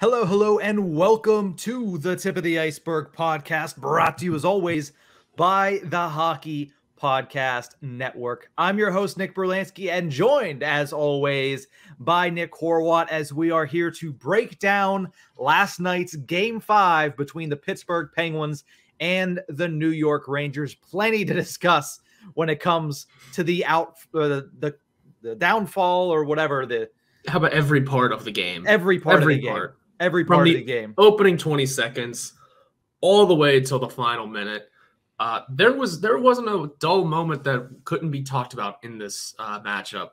Hello, hello, and welcome to the Tip of the Ice-Burgh podcast, brought to you as always by the Hockey Podcast Network. I'm your host, Nick Brlansky, and joined as always by Nick Horwat as we are here to break down last night's Game 5 between the Pittsburgh Penguins and the New York Rangers. Plenty to discuss when it comes to the downfall or whatever. How about every part of the game? Every part of the game. Every part of the game. Opening 20 seconds all the way until the final minute. There wasn't a dull moment that couldn't be talked about in this matchup.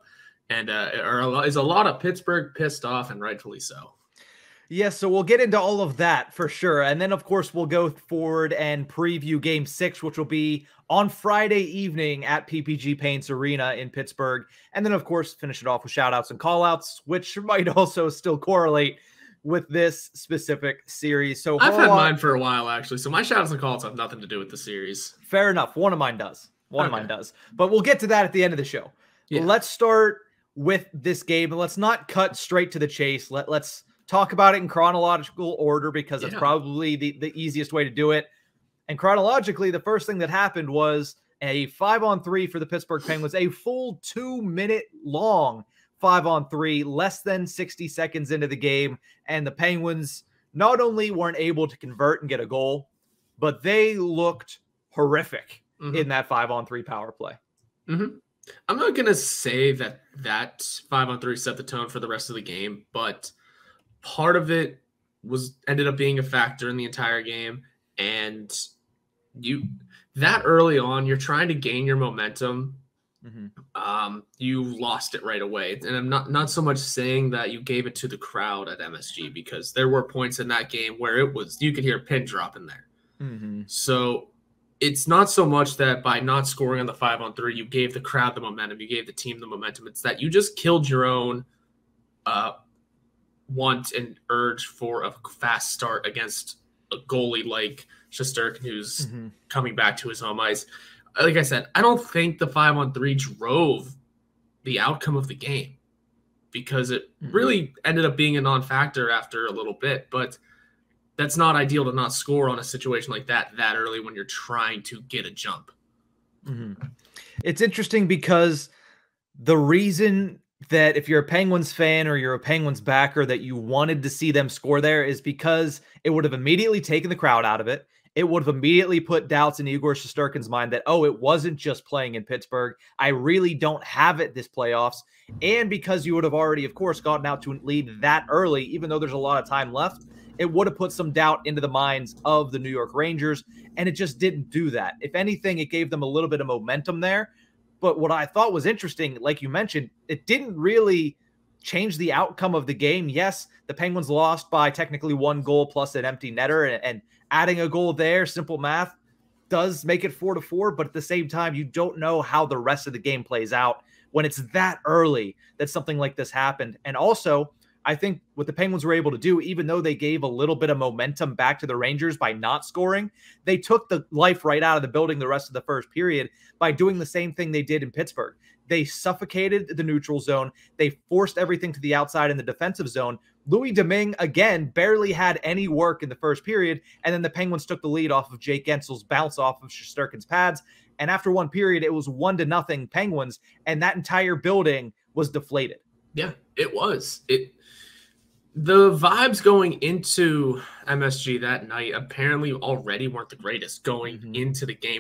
And is a lot of Pittsburgh pissed off, and rightfully so. Yes, so we'll get into all of that for sure. And then, of course, we'll go forward and preview Game 6, which will be on Friday evening at PPG Paints Arena in Pittsburgh. And then, of course, finish it off with shout-outs and call-outs, which might also still correlate with this specific series. So I've had mine for a while, actually. So my shout-outs and call-outs have nothing to do with the series. Fair enough. One of mine does. One of mine does. But we'll get to that at the end of the show. Yeah. Let's start with this game. And let's not cut straight to the chase. Let's talk about it in chronological order because it's probably the easiest way to do it. And chronologically, the first thing that happened was a 5-on-3 for the Pittsburgh Penguins, a full 2-minute long 5-on-3, less than 60 seconds into the game. And the Penguins not only weren't able to convert and get a goal, but they looked horrific in that 5-on-3 power play. I'm not going to say that 5-on-3 set the tone for the rest of the game, but part of it ended up being a factor in the entire game. And that early on, you're trying to gain your momentum. You lost it right away. And I'm not so much saying that you gave it to the crowd at MSG, because there were points in that game where you could hear a pin drop in there. So it's not so much that by not scoring on the 5-on-3, you gave the crowd the momentum, you gave the team the momentum. It's that you just killed your own want and urge for a fast start against a goalie like Shesterkin, who's coming back to his home ice. Like I said, I don't think the 5-on-3 drove the outcome of the game, because it really ended up being a non-factor after a little bit. But that's not ideal to not score on a situation like that early when you're trying to get a jump. It's interesting because the reason that if you're a Penguins fan or you're a Penguins backer that you wanted to see them score there is because it would have immediately taken the crowd out of it. It would have immediately put doubts in Igor Shesterkin's mind that, oh, it wasn't just playing in Pittsburgh. I really don't have it this playoffs. And because you would have already, of course, gotten out to a lead that early, even though there's a lot of time left, it would have put some doubt into the minds of the New York Rangers. And it just didn't do that. If anything, it gave them a little bit of momentum there. But what I thought was interesting, like you mentioned, it didn't really change the outcome of the game. Yes, the Penguins lost by technically 1 goal plus an empty netter, and adding a goal there, simple math, does make it 4-4. But at the same time, you don't know how the rest of the game plays out when it's that early that something like this happened. And also, I think what the Penguins were able to do, even though they gave a little bit of momentum back to the Rangers by not scoring, they took the life right out of the building the rest of the first period by doing the same thing they did in Pittsburgh. They suffocated the neutral zone. They forced everything to the outside in the defensive zone. Louis Domingue, again, barely had any work in the first period, and then the Penguins took the lead off of Jake Gensel's bounce off of Shesterkin's pads. And after one period, it was 1-0 Penguins, and that entire building was deflated. Yeah, it was. The vibes going into MSG that night apparently already weren't the greatest going into the game,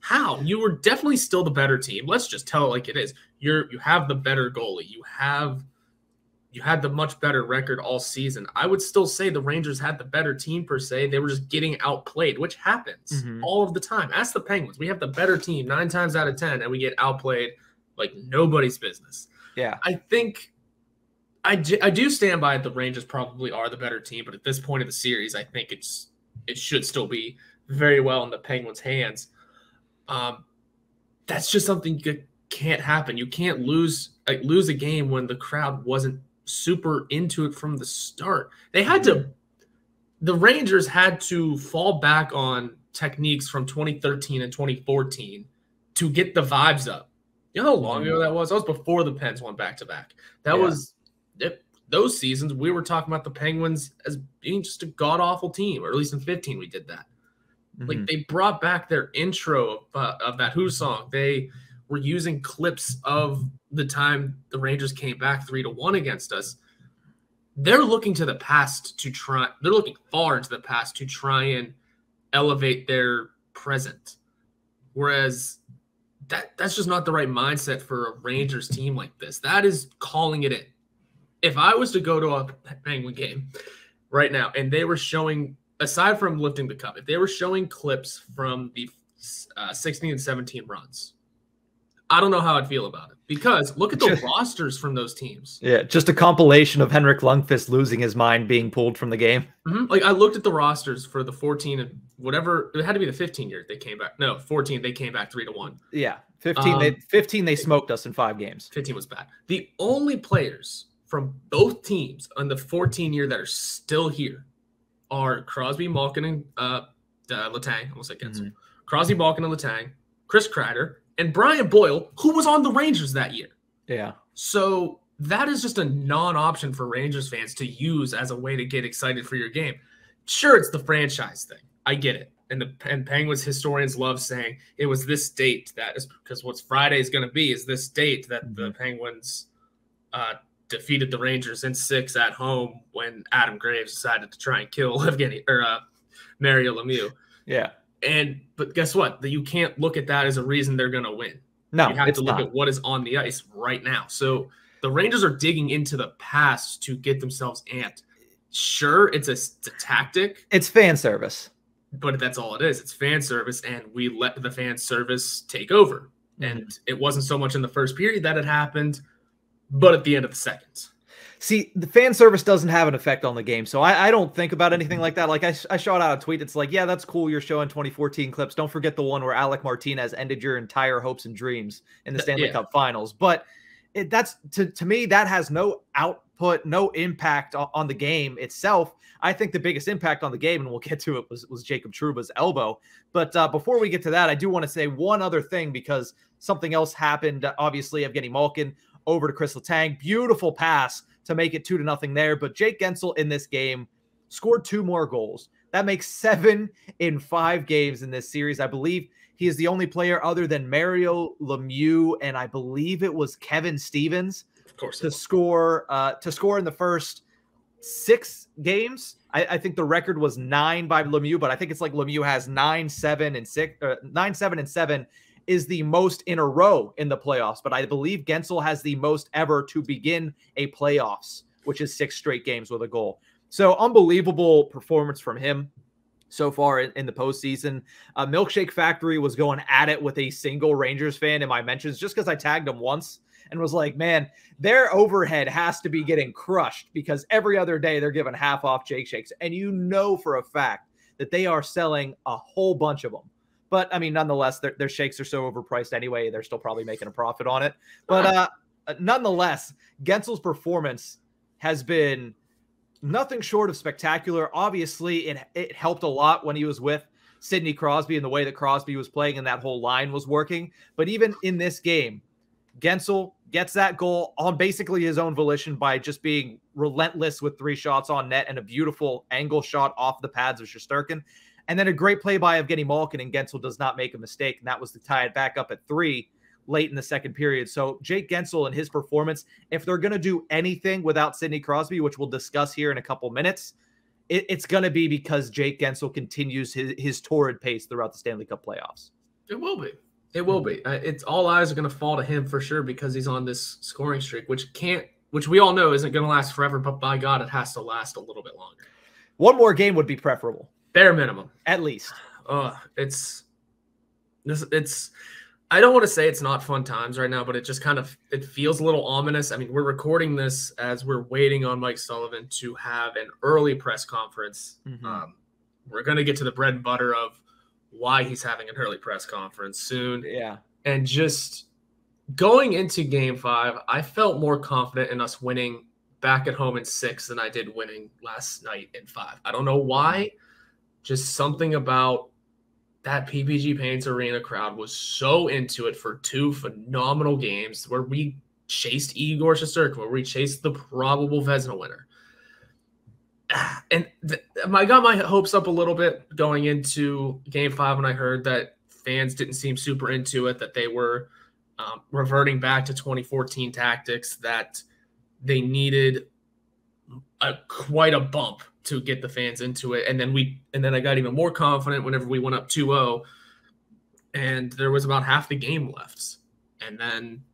how? You were definitely still the better team. Let's just tell it like it is. You have the better goalie. You had the much better record all season. I would still say the Rangers had the better team per se. They were just getting outplayed, which happens all of the time. Ask the Penguins. We have the better team 9 times out of 10, and we get outplayed like nobody's business. Yeah. I think I do stand by it. The Rangers probably are the better team, but at this point of the series, I think it should still be very well in the Penguins' hands. That's just something that can't happen. You can't lose a game when the crowd wasn't super into it from the start. The Rangers had to fall back on techniques from 2013 and 2014 to get the vibes up. You know how long ago that was? That was before the Pens won back-to-back. That was those seasons, we were talking about the Penguins as being just a god-awful team, or at least in 15 we did that. Like, they brought back their intro of that Who song. They were using clips of the time the Rangers came back 3-1 against us. They're looking to the past to try. They're looking far into the past to try and elevate their present. Whereas that's just not the right mindset for a Rangers team like this. That is calling it in. If I was to go to a Penguin game right now and they were showing, aside from lifting the cup, if they were showing clips from the 16 and 17 runs, I don't know how I'd feel about it, because look at the rosters from those teams. Yeah, just a compilation of Henrik Lundqvist losing his mind being pulled from the game. Like, I looked at the rosters for the 14 and whatever, it had to be the 15 year they came back. No, 14 they came back 3-1. Yeah, 15 they smoked us in 5 games. 15 was bad. The only players from both teams on the 14 year that are still here are Crosby, Malkin, and Letang. Almost like Gensel. Crosby, Malkin, and Letang, Chris Kreider, and Brian Boyle, who was on the Rangers that year. Yeah. So that is just a non-option for Rangers fans to use as a way to get excited for your game. Sure, it's the franchise thing. I get it. And Penguins historians love saying it was this date that is, because what's Friday is going to be is this date that the Penguins defeated the Rangers in 6 at home when Adam Graves decided to try and kill Mario Lemieux. Yeah. But guess what? You can't look at that as a reason they're going to win. No, you have to look at what is on the ice right now. So the Rangers are digging into the past to get themselves amped. Sure, it's a tactic. It's fan service. But that's all it is. It's fan service, and we let the fan service take over. And it wasn't so much in the first period that it happened, but at the end of the second. See, the fan service doesn't have an effect on the game, so I don't think about anything like that. Like, I shot out a tweet. It's like, yeah, that's cool. You're showing 2014 clips. Don't forget the one where Alec Martinez ended your entire hopes and dreams in the Stanley Cup Finals. But that's to me, that has no output, no impact on the game itself. I think the biggest impact on the game, and we'll get to it, was Jacob Trouba's elbow. But before we get to that, I do want to say one other thing, because something else happened. Obviously, Evgeny Malkin over to Chris Letang. Beautiful pass to make it 2-0 there. But Jake Gensel in this game scored 2 more goals. That makes 7 in 5 games in this series. I believe he is the only player other than Mario Lemieux, and I believe it was Kevin Stevens, of course, to score in the first 6 games. I think the record was 9 by Lemieux, but I think it's like Lemieux has 9, 7, and 6. 9, 7, and 7 is the most in a row in the playoffs. But I believe Gensel has the most ever to begin a playoffs, which is 6 straight games with a goal. So unbelievable performance from him so far in the postseason. Milkshake Factory was going at it with a single Rangers fan in my mentions, just because I tagged him once and was like, man, their overhead has to be getting crushed, because every other day they're giving half off Jake Shakes. And you know for a fact that they are selling a whole bunch of them. But, I mean, nonetheless, their shakes are so overpriced anyway, they're still probably making a profit on it. But nonetheless, Gensel's performance has been nothing short of spectacular. Obviously, it helped a lot when he was with Sidney Crosby and the way that Crosby was playing and that whole line was working. But even in this game, Gensel gets that goal on basically his own volition by just being relentless with 3 shots on net and a beautiful angle shot off the pads of Shesterkin. And then a great play by Evgeny Malkin, and Gensel does not make a mistake. And that was to tie it back up at 3 late in the second period. So Jake Gensel and his performance, if they're going to do anything without Sidney Crosby, which we'll discuss here in a couple minutes, it's going to be because Jake Gensel continues his torrid pace throughout the Stanley Cup playoffs. It will be. It will be. It's all eyes are going to fall to him for sure, because he's on this scoring streak, which we all know isn't going to last forever, but by God, it has to last a little bit longer. One more game would be preferable. Bare minimum. At least. It's I don't want to say it's not fun times right now, but it feels a little ominous. I mean, we're recording this as we're waiting on Mike Sullivan to have an early press conference. We're going to get to the bread and butter of why he's having an early press conference soon. Yeah. And just going into game 5, I felt more confident in us winning back at home in 6 than I did winning last night in 5. I don't know why. Just something about that PPG Paints Arena crowd was so into it for 2 phenomenal games where we chased Igor Shesterkin, where we chased the probable Vezina winner. And I got my hopes up a little bit going into Game 5 when I heard that fans didn't seem super into it, that they were reverting back to 2014 tactics, that they needed quite a bump to get the fans into it. And then I got even more confident whenever we went up 2-0 and there was about half the game left. And then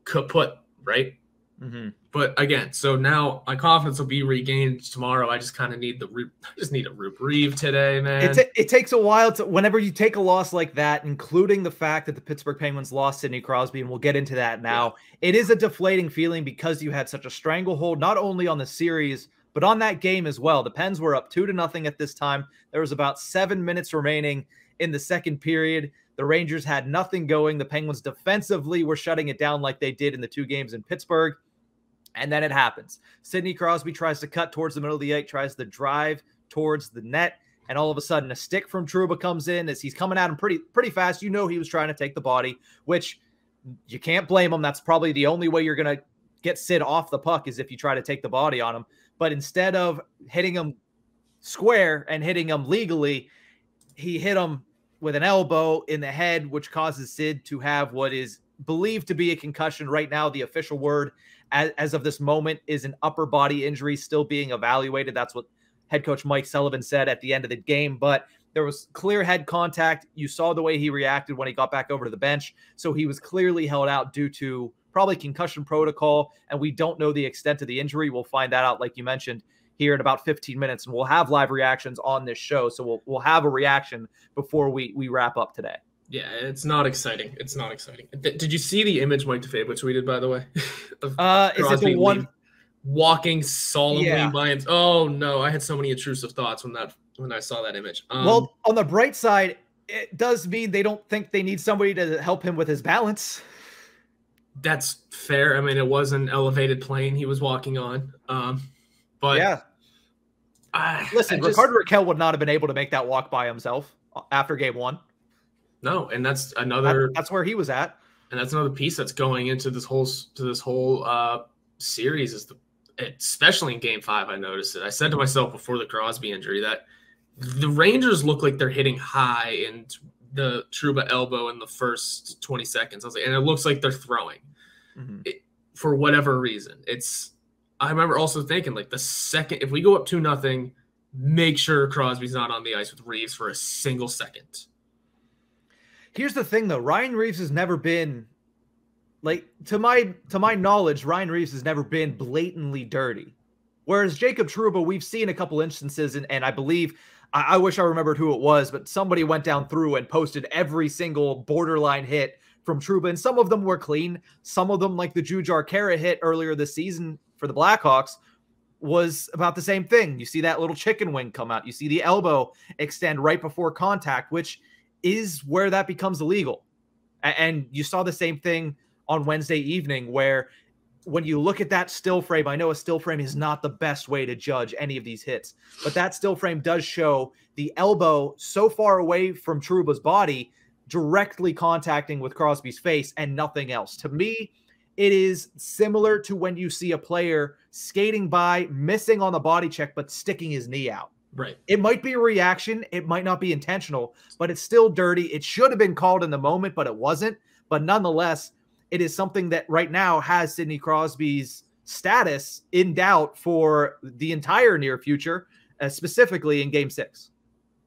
kaput, right? Mm-hmm. But again, so now my confidence will be regained tomorrow. I just kind of need a reprieve today, man. It takes a while whenever you take a loss like that, including the fact that the Pittsburgh Penguins lost Sidney Crosby, and we'll get into that now. Yeah. It is a deflating feeling because you had such a stranglehold, not only on the series, but on that game as well. The Pens were up 2-0 at this time. There was about 7 minutes remaining in the second period. The Rangers had nothing going. The Penguins defensively were shutting it down like they did in the 2 games in Pittsburgh. And then it happens. Sidney Crosby tries to cut towards the middle of the ice, tries to drive towards the net, and all of a sudden a stick from Trouba comes in as he's coming at him pretty fast. You know he was trying to take the body, which you can't blame him. That's probably the only way you're going to get Sid off the puck is if you try to take the body on him. But instead of hitting him square and hitting him legally, he hit him with an elbow in the head, which causes Sid to have what is believed to be a concussion. Right now, the official word as of this moment is an upper body injury still being evaluated. That's what head coach Mike Sullivan said at the end of the game, but there was clear head contact. You saw the way he reacted when he got back over to the bench. So he was clearly held out due to probably concussion protocol, and we don't know the extent of the injury. We'll find that out, like you mentioned, here in about 15 minutes, and we'll have live reactions on this show. So we'll have a reaction before we wrap up today. Yeah, it's not exciting. It's not exciting. Did you see the image Mike DeFabo tweeted, by the way? Is it the one walking solemnly by him? Oh no, I had so many intrusive thoughts when I saw that image. Well, on the bright side, it does mean they don't think they need somebody to help him with his balance. That's fair. I mean, it was an elevated plane he was walking on. But yeah. Listen, Ricardo Raquel would not have been able to make that walk by himself after game 1. No, and that's another. That's where he was at, and that's another piece that's going into this whole series is especially in Game 5. I noticed it. I said to myself before the Crosby injury that the Rangers look like they're hitting high and the Trouba elbow in the first 20 seconds. I was like, and it looks like they're throwing for whatever reason. I remember also thinking like the second if we go up 2-0, make sure Crosby's not on the ice with Reeves for a single second. Here's the thing, though. Ryan Reeves has never been, like, to my knowledge, Ryan Reeves has never been blatantly dirty. Whereas Jacob Trouba, we've seen a couple instances, and I believe, I wish I remembered who it was, but somebody went down through and posted every single borderline hit from Trouba, and some of them were clean. Some of them, like the Jujhar Khaira hit earlier this season for the Blackhawks, was about the same thing. You see that little chicken wing come out. You see the elbow extend right before contact, which is where that becomes illegal. And you saw the same thing on Wednesday evening where when you look at that still frame, I know a still frame is not the best way to judge any of these hits, but that still frame does show the elbow so far away from Trouba's body directly contacting with Crosby's face and nothing else. To me, it is similar to when you see a player skating by, missing on the body check, but sticking his knee out. Right. It might be a reaction. It might not be intentional, but it's still dirty. It should have been called in the moment, but it wasn't. But nonetheless, it is something that right now has Sidney Crosby's status in doubt for the entire near future, specifically in Game 6.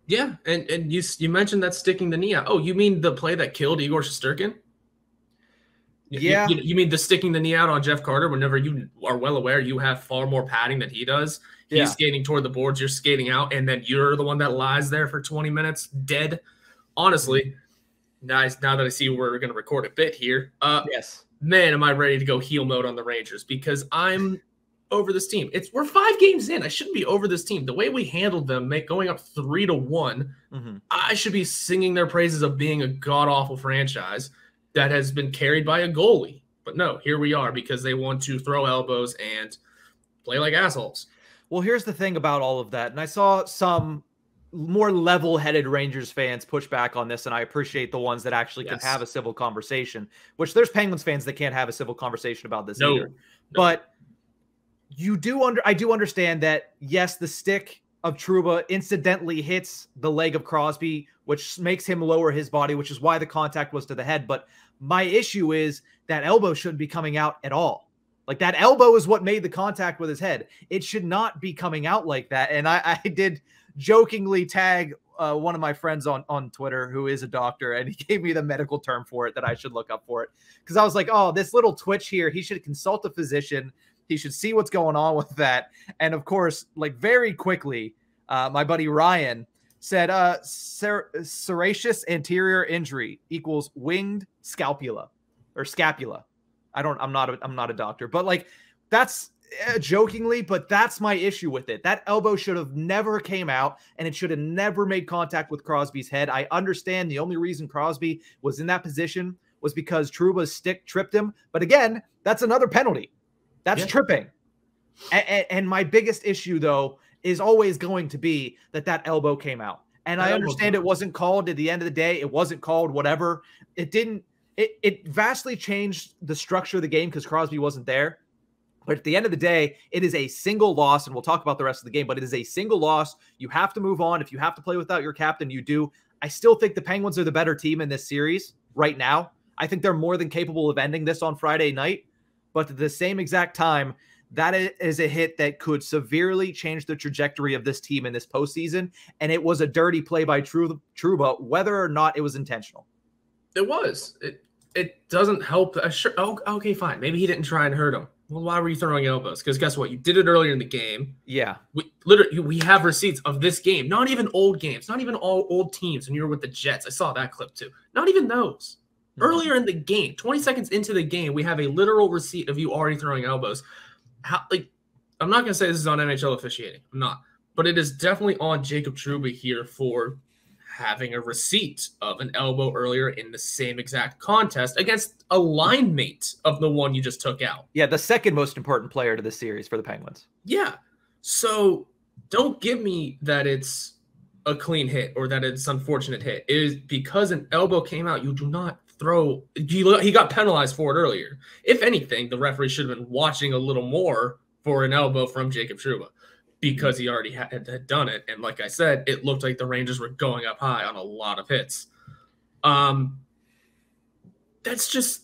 Yeah, and you mentioned that sticking the knee out. Oh, you mean the play that killed Igor Shesterkin? Yeah. You mean the sticking the knee out on Jeff Carter whenever you are well aware you have far more padding than he does? He's skating toward the boards, you're skating out, and then you're the one that lies there for 20 minutes dead. Honestly, now that I see we're going to record a bit here, yes, man, am I ready to go heel mode on the Rangers because I'm over this team. We're 5 games in. I shouldn't be over this team. The way we handled them, going up 3-1, I should be singing their praises of being a god-awful franchise that has been carried by a goalie. But no, here we are because they want to throw elbows and play like assholes. Well, here's the thing about all of that. And I saw some more level-headed Rangers fans push back on this, and I appreciate the ones that actually can have a civil conversation, which there's Penguins fans that can't have a civil conversation about this either. No. But I do understand that, yes, the stick of Trouba incidentally hits the leg of Crosby, which makes him lower his body, which is why the contact was to the head. But my issue is that elbow shouldn't be coming out at all. Like, that elbow is what made the contact with his head. It should not be coming out like that. And I did jokingly tag one of my friends on Twitter who is a doctor, and he gave me the medical term for it that I should look up for it. Because I was like, oh, this little twitch here, he should consult a physician. He should see what's going on with that. And of course, like, very quickly, my buddy Ryan said, serraceous anterior injury equals winged scapula or scapula. I'm not a doctor, but like, that's jokingly, but that's my issue with it. That elbow should have never came out, and it should have never made contact with Crosby's head. I understand the only reason Crosby was in that position was because Trouba's stick tripped him. But again, that's another penalty. That's tripping. And my biggest issue, though, is always going to be that elbow came out. And I understand it wasn't called at the end of the day. It wasn't called, whatever. It didn't. It vastly changed the structure of the game because Crosby wasn't there. But at the end of the day, it is a single loss, and we'll talk about the rest of the game, but it is a single loss. You have to move on. If you have to play without your captain, you do. I still think the Penguins are the better team in this series right now. I think they're more than capable of ending this on Friday night. But at the same exact time, that is a hit that could severely change the trajectory of this team in this postseason. And it was a dirty play by Trouba, whether or not it was intentional. It was. It doesn't help. Sure. Oh, okay, fine. Maybe he didn't try and hurt him. Well, why were you throwing elbows? Because guess what? You did it earlier in the game. Yeah. We have receipts of this game. Not even old games. Not even all old teams when you were with the Jets. I saw that clip too. Not even those. Mm-hmm. Earlier in the game, 20 seconds into the game, we have a literal receipt of you already throwing elbows. I'm not going to say this is on NHL officiating. I'm not. But it is definitely on Jacob Trouba here for having a receipt of an elbow earlier in the same exact contest against a line mate of the one you just took out. Yeah, the second most important player to this series for the Penguins. Yeah. So don't give me that it's a clean hit or that it's unfortunate hit. It is because an elbow came out. You do not throw. He got penalized for it earlier. If anything, the referee should have been watching a little more for an elbow from Jacob Trouba, because he already had done it. And like I said, it looked like the Rangers were going up high on a lot of hits. That's just,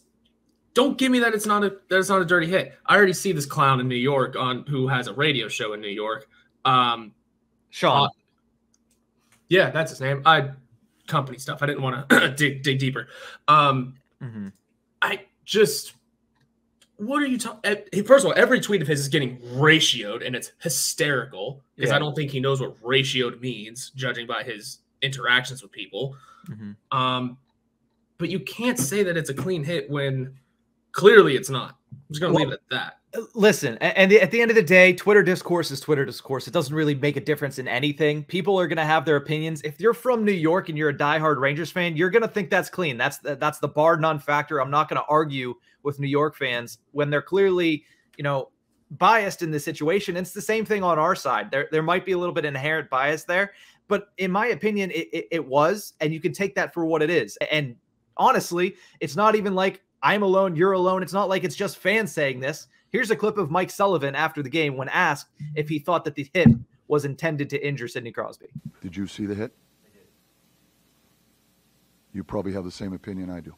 don't give me that it's not a dirty hit. I already see this clown in New York who has a radio show in New York. Sean. Yeah, that's his name. Company stuff. I didn't want to dig deeper. What are you talking? First of all, every tweet of his is getting ratioed, and it's hysterical because I don't think he knows what ratioed means, judging by his interactions with people. But you can't say that it's a clean hit when clearly it's not. I'm just going to leave it at that. Listen, and at the end of the day, Twitter discourse is Twitter discourse. It doesn't really make a difference in anything. People are going to have their opinions. If you're from New York and you're a diehard Rangers fan, you're going to think that's clean. That's the bar none factor. I'm not going to argue with New York fans when they're clearly, biased in this situation. It's the same thing on our side. There might be a little bit inherent bias there, but in my opinion, it was, and you can take that for what it is. And honestly, it's not even like I'm alone, you're alone. It's not like it's just fans saying this. Here's a clip of Mike Sullivan after the game when asked if he thought that the hit was intended to injure Sidney Crosby. Did you see the hit? You probably have the same opinion I do.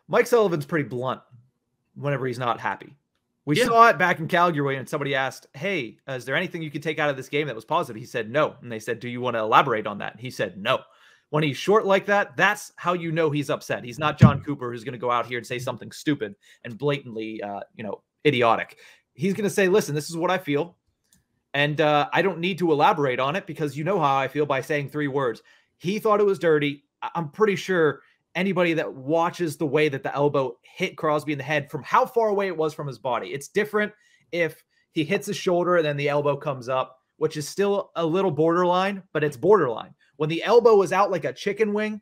Mike Sullivan's pretty blunt whenever he's not happy. We saw it back in Calgary and somebody asked, hey, is there anything you could take out of this game that was positive? He said no. And they said, do you want to elaborate on that? He said no. When he's short like that, that's how you know he's upset. He's not John Cooper who's going to go out here and say something stupid and blatantly, idiotic. He's going to say, listen, this is what I feel. And I don't need to elaborate on it because you know how I feel by saying 3 words. He thought it was dirty. I'm pretty sure anybody that watches the way that the elbow hit Crosby in the head from how far away it was from his body. It's different if he hits his shoulder and then the elbow comes up, which is still a little borderline, but it's borderline. When the elbow is out like a chicken wing,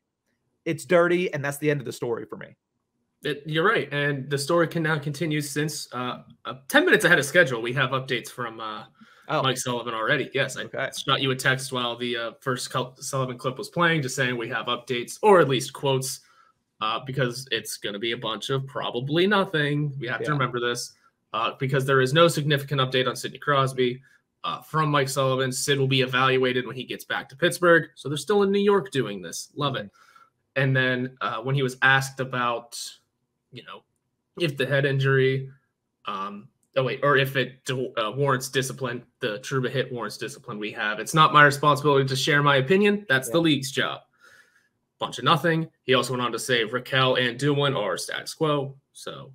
it's dirty, and that's the end of the story for me. You're right, and the story can now continue since 10 minutes ahead of schedule. We have updates from Mike Sullivan already. Yes, I shot you a text while the first Sullivan clip was playing, just saying we have updates or at least quotes because it's going to be a bunch of probably nothing. We have to remember this because there is no significant update on Sidney Crosby from Mike Sullivan. Sid will be evaluated when he gets back to Pittsburgh. So they're still in New York doing this. Love it. And then when he was asked about, if the head injury or if it warrants discipline, the Trouba hit warrants discipline we have. It's not my responsibility to share my opinion. That's the league's job. Bunch of nothing. He also went on to say Raquel and Dumoulin are status quo. So,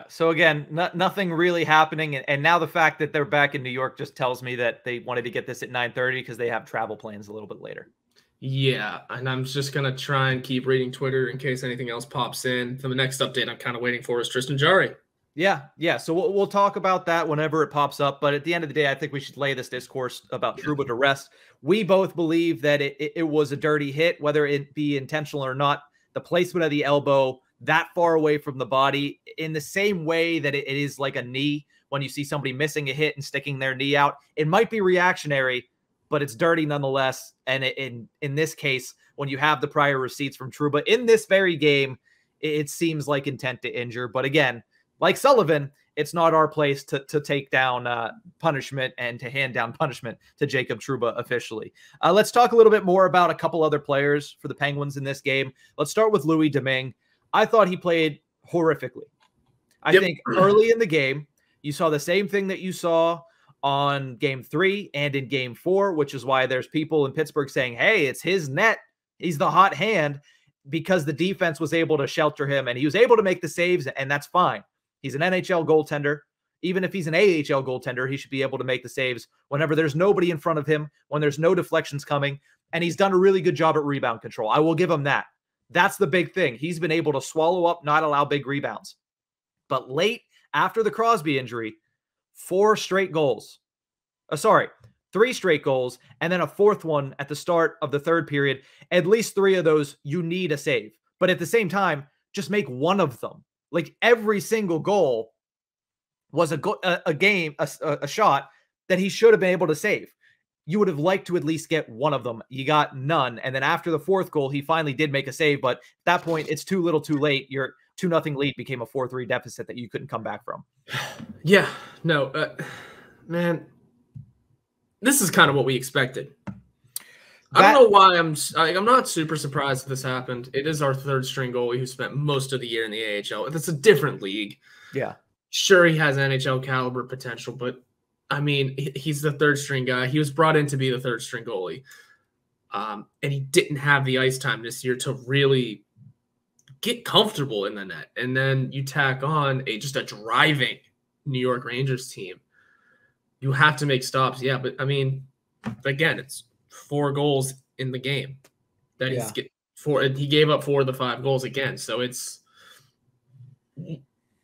So again, nothing really happening. And now the fact that they're back in New York just tells me that they wanted to get this at 9:30 because they have travel plans a little bit later. Yeah, and I'm just going to try and keep reading Twitter in case anything else pops in. For the next update I'm kind of waiting for is Tristan Jarry. Yeah. So we'll talk about that whenever it pops up. But at the end of the day, I think we should lay this discourse about Trouba to rest. We both believe that it was a dirty hit, whether it be intentional or not. The placement of the elbow that far away from the body, in the same way that it is like a knee when you see somebody missing a hit and sticking their knee out. It might be reactionary, but it's dirty nonetheless. And in this case, when you have the prior receipts from Trouba in this very game, it seems like intent to injure. But again, like Sullivan, it's not our place to take down punishment and to hand down punishment to Jacob Trouba officially. Let's talk a little bit more about a couple other players for the Penguins in this game. Let's start with Louis Domingue. I thought he played horrifically. I think early in the game, you saw the same thing that you saw on game 3 and in game 4, which is why there's people in Pittsburgh saying, hey, it's his net. He's the hot hand, because the defense was able to shelter him and he was able to make the saves, and that's fine. He's an NHL goaltender. Even if he's an AHL goaltender, he should be able to make the saves whenever there's nobody in front of him, when there's no deflections coming, and he's done a really good job at rebound control. I will give him that. That's the big thing. He's been able to swallow up, not allow big rebounds. But late after the Crosby injury, 3 straight goals, and then a 4th one at the start of the 3rd period. At least 3 of those, you need a save. But at the same time, just make one of them. Like every single goal was a shot that he should have been able to save. You would have liked to at least get one of them. You got none. And then after the 4th goal, he finally did make a save. But at that point, it's too little too late. Your 2-0 lead became a 4-3 deficit that you couldn't come back from. Yeah, no, man, this is kind of what we expected. I don't know why I'm not super surprised that this happened. It is our 3rd string goalie who spent most of the year in the AHL. It's a different league. Yeah. Sure, he has NHL caliber potential, but I mean, he's the 3rd string guy. He was brought in to be the 3rd string goalie. And he didn't have the ice time this year to really get comfortable in the net. And then you tack on just a driving New York Rangers team. You have to make stops. Yeah, but I mean, again, it's 4 goals in the game that he gave up 4 of the 5 goals again. So it's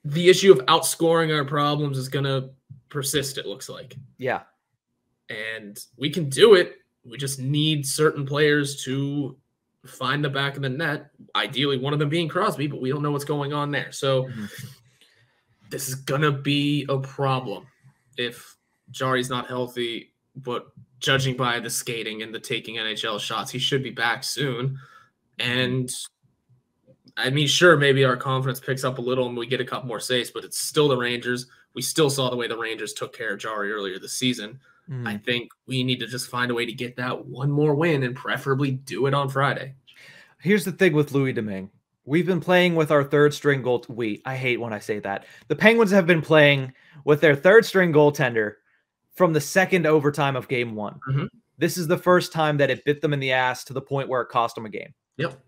the issue of outscoring our problems is going to persist, it looks like. Yeah. And we can do it. We just need certain players to find the back of the net, ideally one of them being Crosby, but we don't know what's going on there. So this is going to be a problem if Jarry's not healthy, but judging by the skating and the taking NHL shots, he should be back soon. And I mean, sure, maybe our confidence picks up a little and we get a couple more saves, but it's still the Rangers. We still saw the way the Rangers took care of Jarry earlier this season. I think we need to just find a way to get that one more win and preferably do it on Friday. Here's the thing with Louis Domingue. We've been playing with our 3rd string goal. I hate when I say that. The Penguins have been playing with their 3rd string goaltender from the 2nd overtime of game 1. This is the first time that it bit them in the ass to the point where it cost them a game. Yep.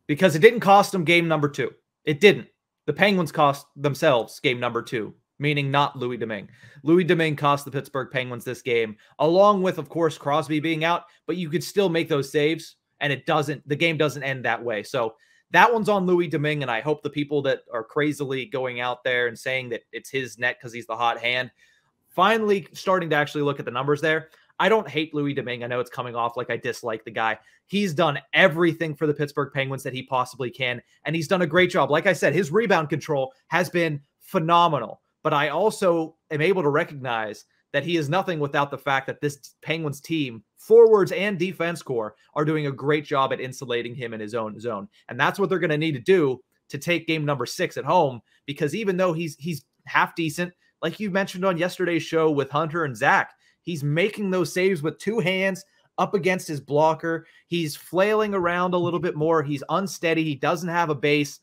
Because it didn't cost them game number 2. It didn't. The Penguins cost themselves game number 2, meaning not Louis Domingue. Louis Domingue cost the Pittsburgh Penguins this game, along with, of course, Crosby being out, but you could still make those saves, and the game doesn't end that way. So that one's on Louis Domingue, and I hope the people that are crazily going out there and saying that it's his net because he's the hot hand, finally starting to actually look at the numbers there. I don't hate Louis Domingue. I know it's coming off like I dislike the guy. He's done everything for the Pittsburgh Penguins that he possibly can, and he's done a great job. Like I said, his rebound control has been phenomenal, but I also am able to recognize that he is nothing without the fact that this Penguins team, forwards and defense core, are doing a great job at insulating him in his own zone. And that's what they're going to need to do to take game number 6 at home, because even though he's half decent, like you mentioned on yesterday's show with Hunter and Zach, he's making those saves with 2 hands up against his blocker. He's flailing around a little bit more. He's unsteady. He doesn't have a base,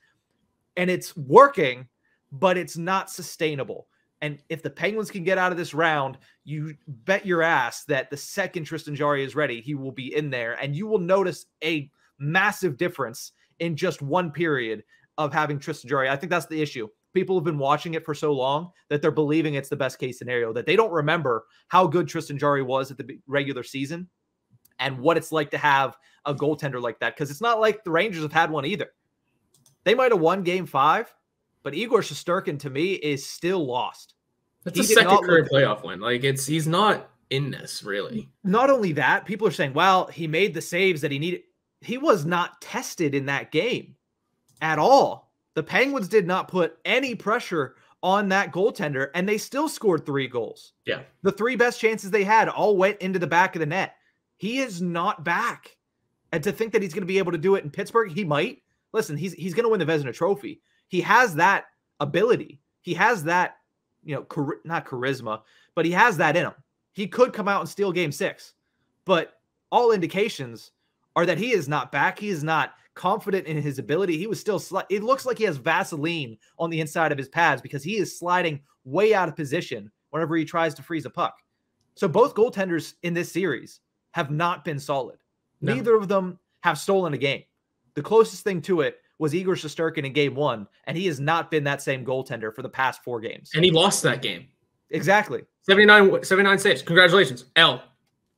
and it's working, but it's not sustainable. And if the Penguins can get out of this round, you bet your ass that the second Tristan Jarry is ready, he will be in there, and you will notice a massive difference in just one period of having Tristan Jarry. I think that's the issue. People have been watching it for so long that they're believing it's the best case scenario, that they don't remember how good Tristan Jarry was at the regular season and what it's like to have a goaltender like that. Because it's not like the Rangers have had one either. They might have won game 5, but Igor Shesterkin, to me, is still lost. That's a second career playoff win. Like, he's not in this, really. Not only that, people are saying, well, he made the saves that he needed. He was not tested in that game at all. The Penguins did not put any pressure on that goaltender, and they still scored 3 goals. Yeah. The 3 best chances they had all went into the back of the net. He is not back. And to think that he's going to be able to do it in Pittsburgh, he might. Listen, he's going to win the Vezina Trophy. He has that ability. He has that, not charisma, but he has that in him. He could come out and steal game 6. But all indications are that he is not back. He is not confident in his ability. He was still it looks like he has Vaseline on the inside of his pads because he is sliding way out of position whenever he tries to freeze a puck. So both goaltenders in this series have not been solid. No. Neither of them have stolen a game. The closest thing to it was Igor Shesterkin in game 1, and he has not been that same goaltender for the past 4 games. And he lost that game. Exactly. 79 saves. Congratulations. L.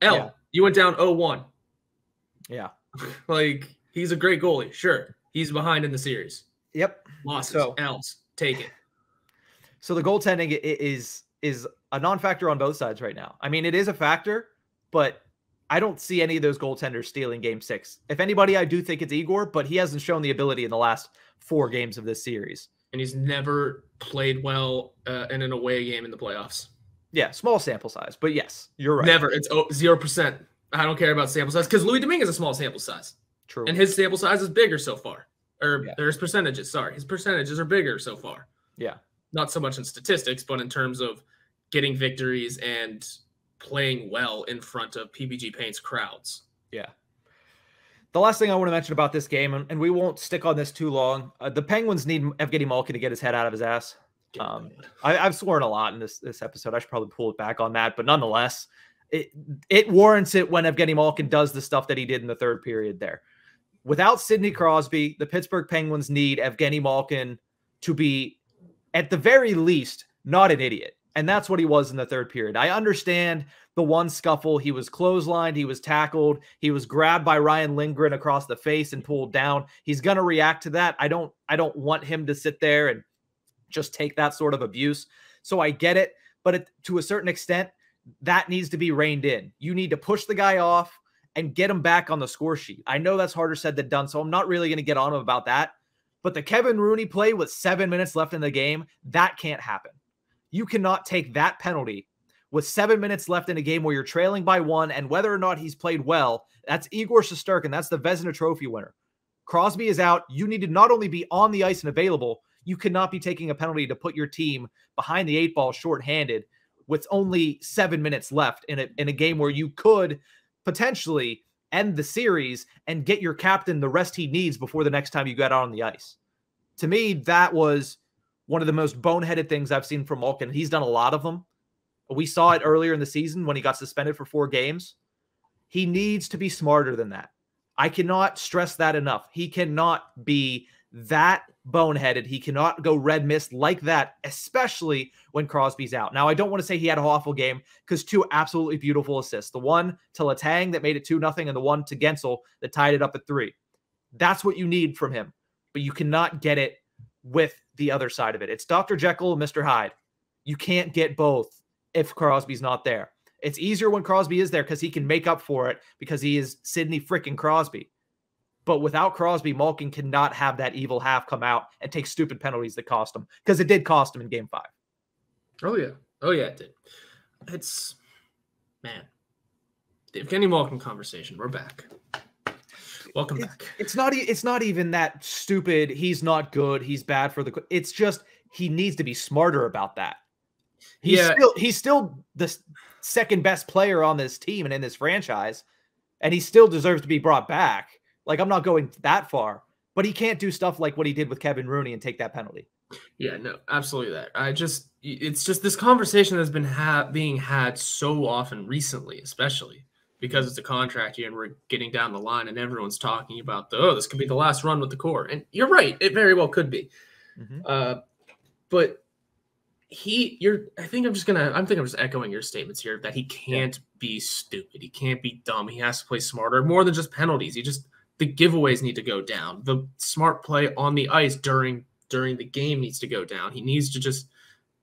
Yeah. You went down 0-1. Yeah. Like, he's a great goalie. Sure. He's behind in the series. Yep. Losses. L's. Take it. So the goaltending is a non-factor on both sides right now. I mean, it is a factor, but I don't see any of those goaltenders stealing game 6. If anybody, I do think it's Igor, but he hasn't shown the ability in the last 4 games of this series. And he's never played well in an away game in the playoffs. Yeah, small sample size, but yes, you're right. Never. It's 0%. I don't care about sample size because Louis Domingue is a small sample size. True. And his sample size is bigger so far. There's percentages. Sorry. His percentages are bigger so far. Yeah. Not so much in statistics, but in terms of getting victories and playing well in front of PPG Paint's crowds. Yeah. The last thing I want to mention about this game, and we won't stick on this too long, the Penguins need Evgeny Malkin to get his head out of his ass. I've sworn a lot in this episode. I should probably pull it back on that, but nonetheless, it warrants it when Evgeny Malkin does the stuff that he did in the 3rd period there. Without Sidney Crosby, the Pittsburgh Penguins need Evgeny Malkin to be, at the very least, not an idiot. And that's what he was in the 3rd period. I understand the one scuffle. He was clotheslined. He was tackled. He was grabbed by Ryan Lindgren across the face and pulled down. He's going to react to that. I don't want him to sit there and just take that sort of abuse. So I get it. But to a certain extent, that needs to be reined in. You need to push the guy off and get him back on the score sheet. I know that's harder said than done, so I'm not really going to get on him about that. But the Kevin Rooney play with 7 minutes left in the game, that can't happen. You cannot take that penalty with 7 minutes left in a game where you're trailing by 1, and whether or not he's played well, that's Igor Shesterkin. That's the Vezina Trophy winner. Crosby is out. You need to not only be on the ice and available, you cannot be taking a penalty to put your team behind the 8 ball shorthanded with only 7 minutes left in a game where you could potentially end the series and get your captain the rest he needs before the next time you got out on the ice. To me, that was one of the most boneheaded things I've seen from Malkin. He's done a lot of them. We saw it earlier in the season when he got suspended for 4 games. He needs to be smarter than that. I cannot stress that enough. He cannot be that boneheaded. He cannot go red mist like that, especially when Crosby's out. Now, I don't want to say he had an awful game because 2 absolutely beautiful assists. The one to Letang that made it 2-0 and the one to Gensel that tied it up at 3. That's what you need from him, but you cannot get it with the other side of it. It's Dr. Jekyll and Mr. Hyde. You can't get both if Crosby's not there. It's easier when Crosby is there because he can make up for it because he is Sidney freaking Crosby. But without Crosby, Malkin cannot have that evil half come out and take stupid penalties that cost him, because it did cost him in game 5. Oh, yeah. Oh, yeah, it did. it's, man, the Evgeny Malkin conversation. We're back. Welcome back. It's not even that stupid. He's not good. He's bad for the. It's just he needs to be smarter about that. He's still the second best player on this team and in this franchise, and he still deserves to be brought back. Like, I'm not going that far, but he can't do stuff like what he did with Kevin Rooney and take that penalty. Yeah, no, absolutely that. It's just this conversation that's been being had so often recently, especially because it's a contract year and we're getting down the line and everyone's talking about this could be the last run with the core. And you're right, it very well could be. But I think I'm just echoing your statements here that he can't be stupid. He can't be dumb. He has to play smarter, more than just penalties. The giveaways need to go down. The smart play on the ice during the game needs to go down. He needs to just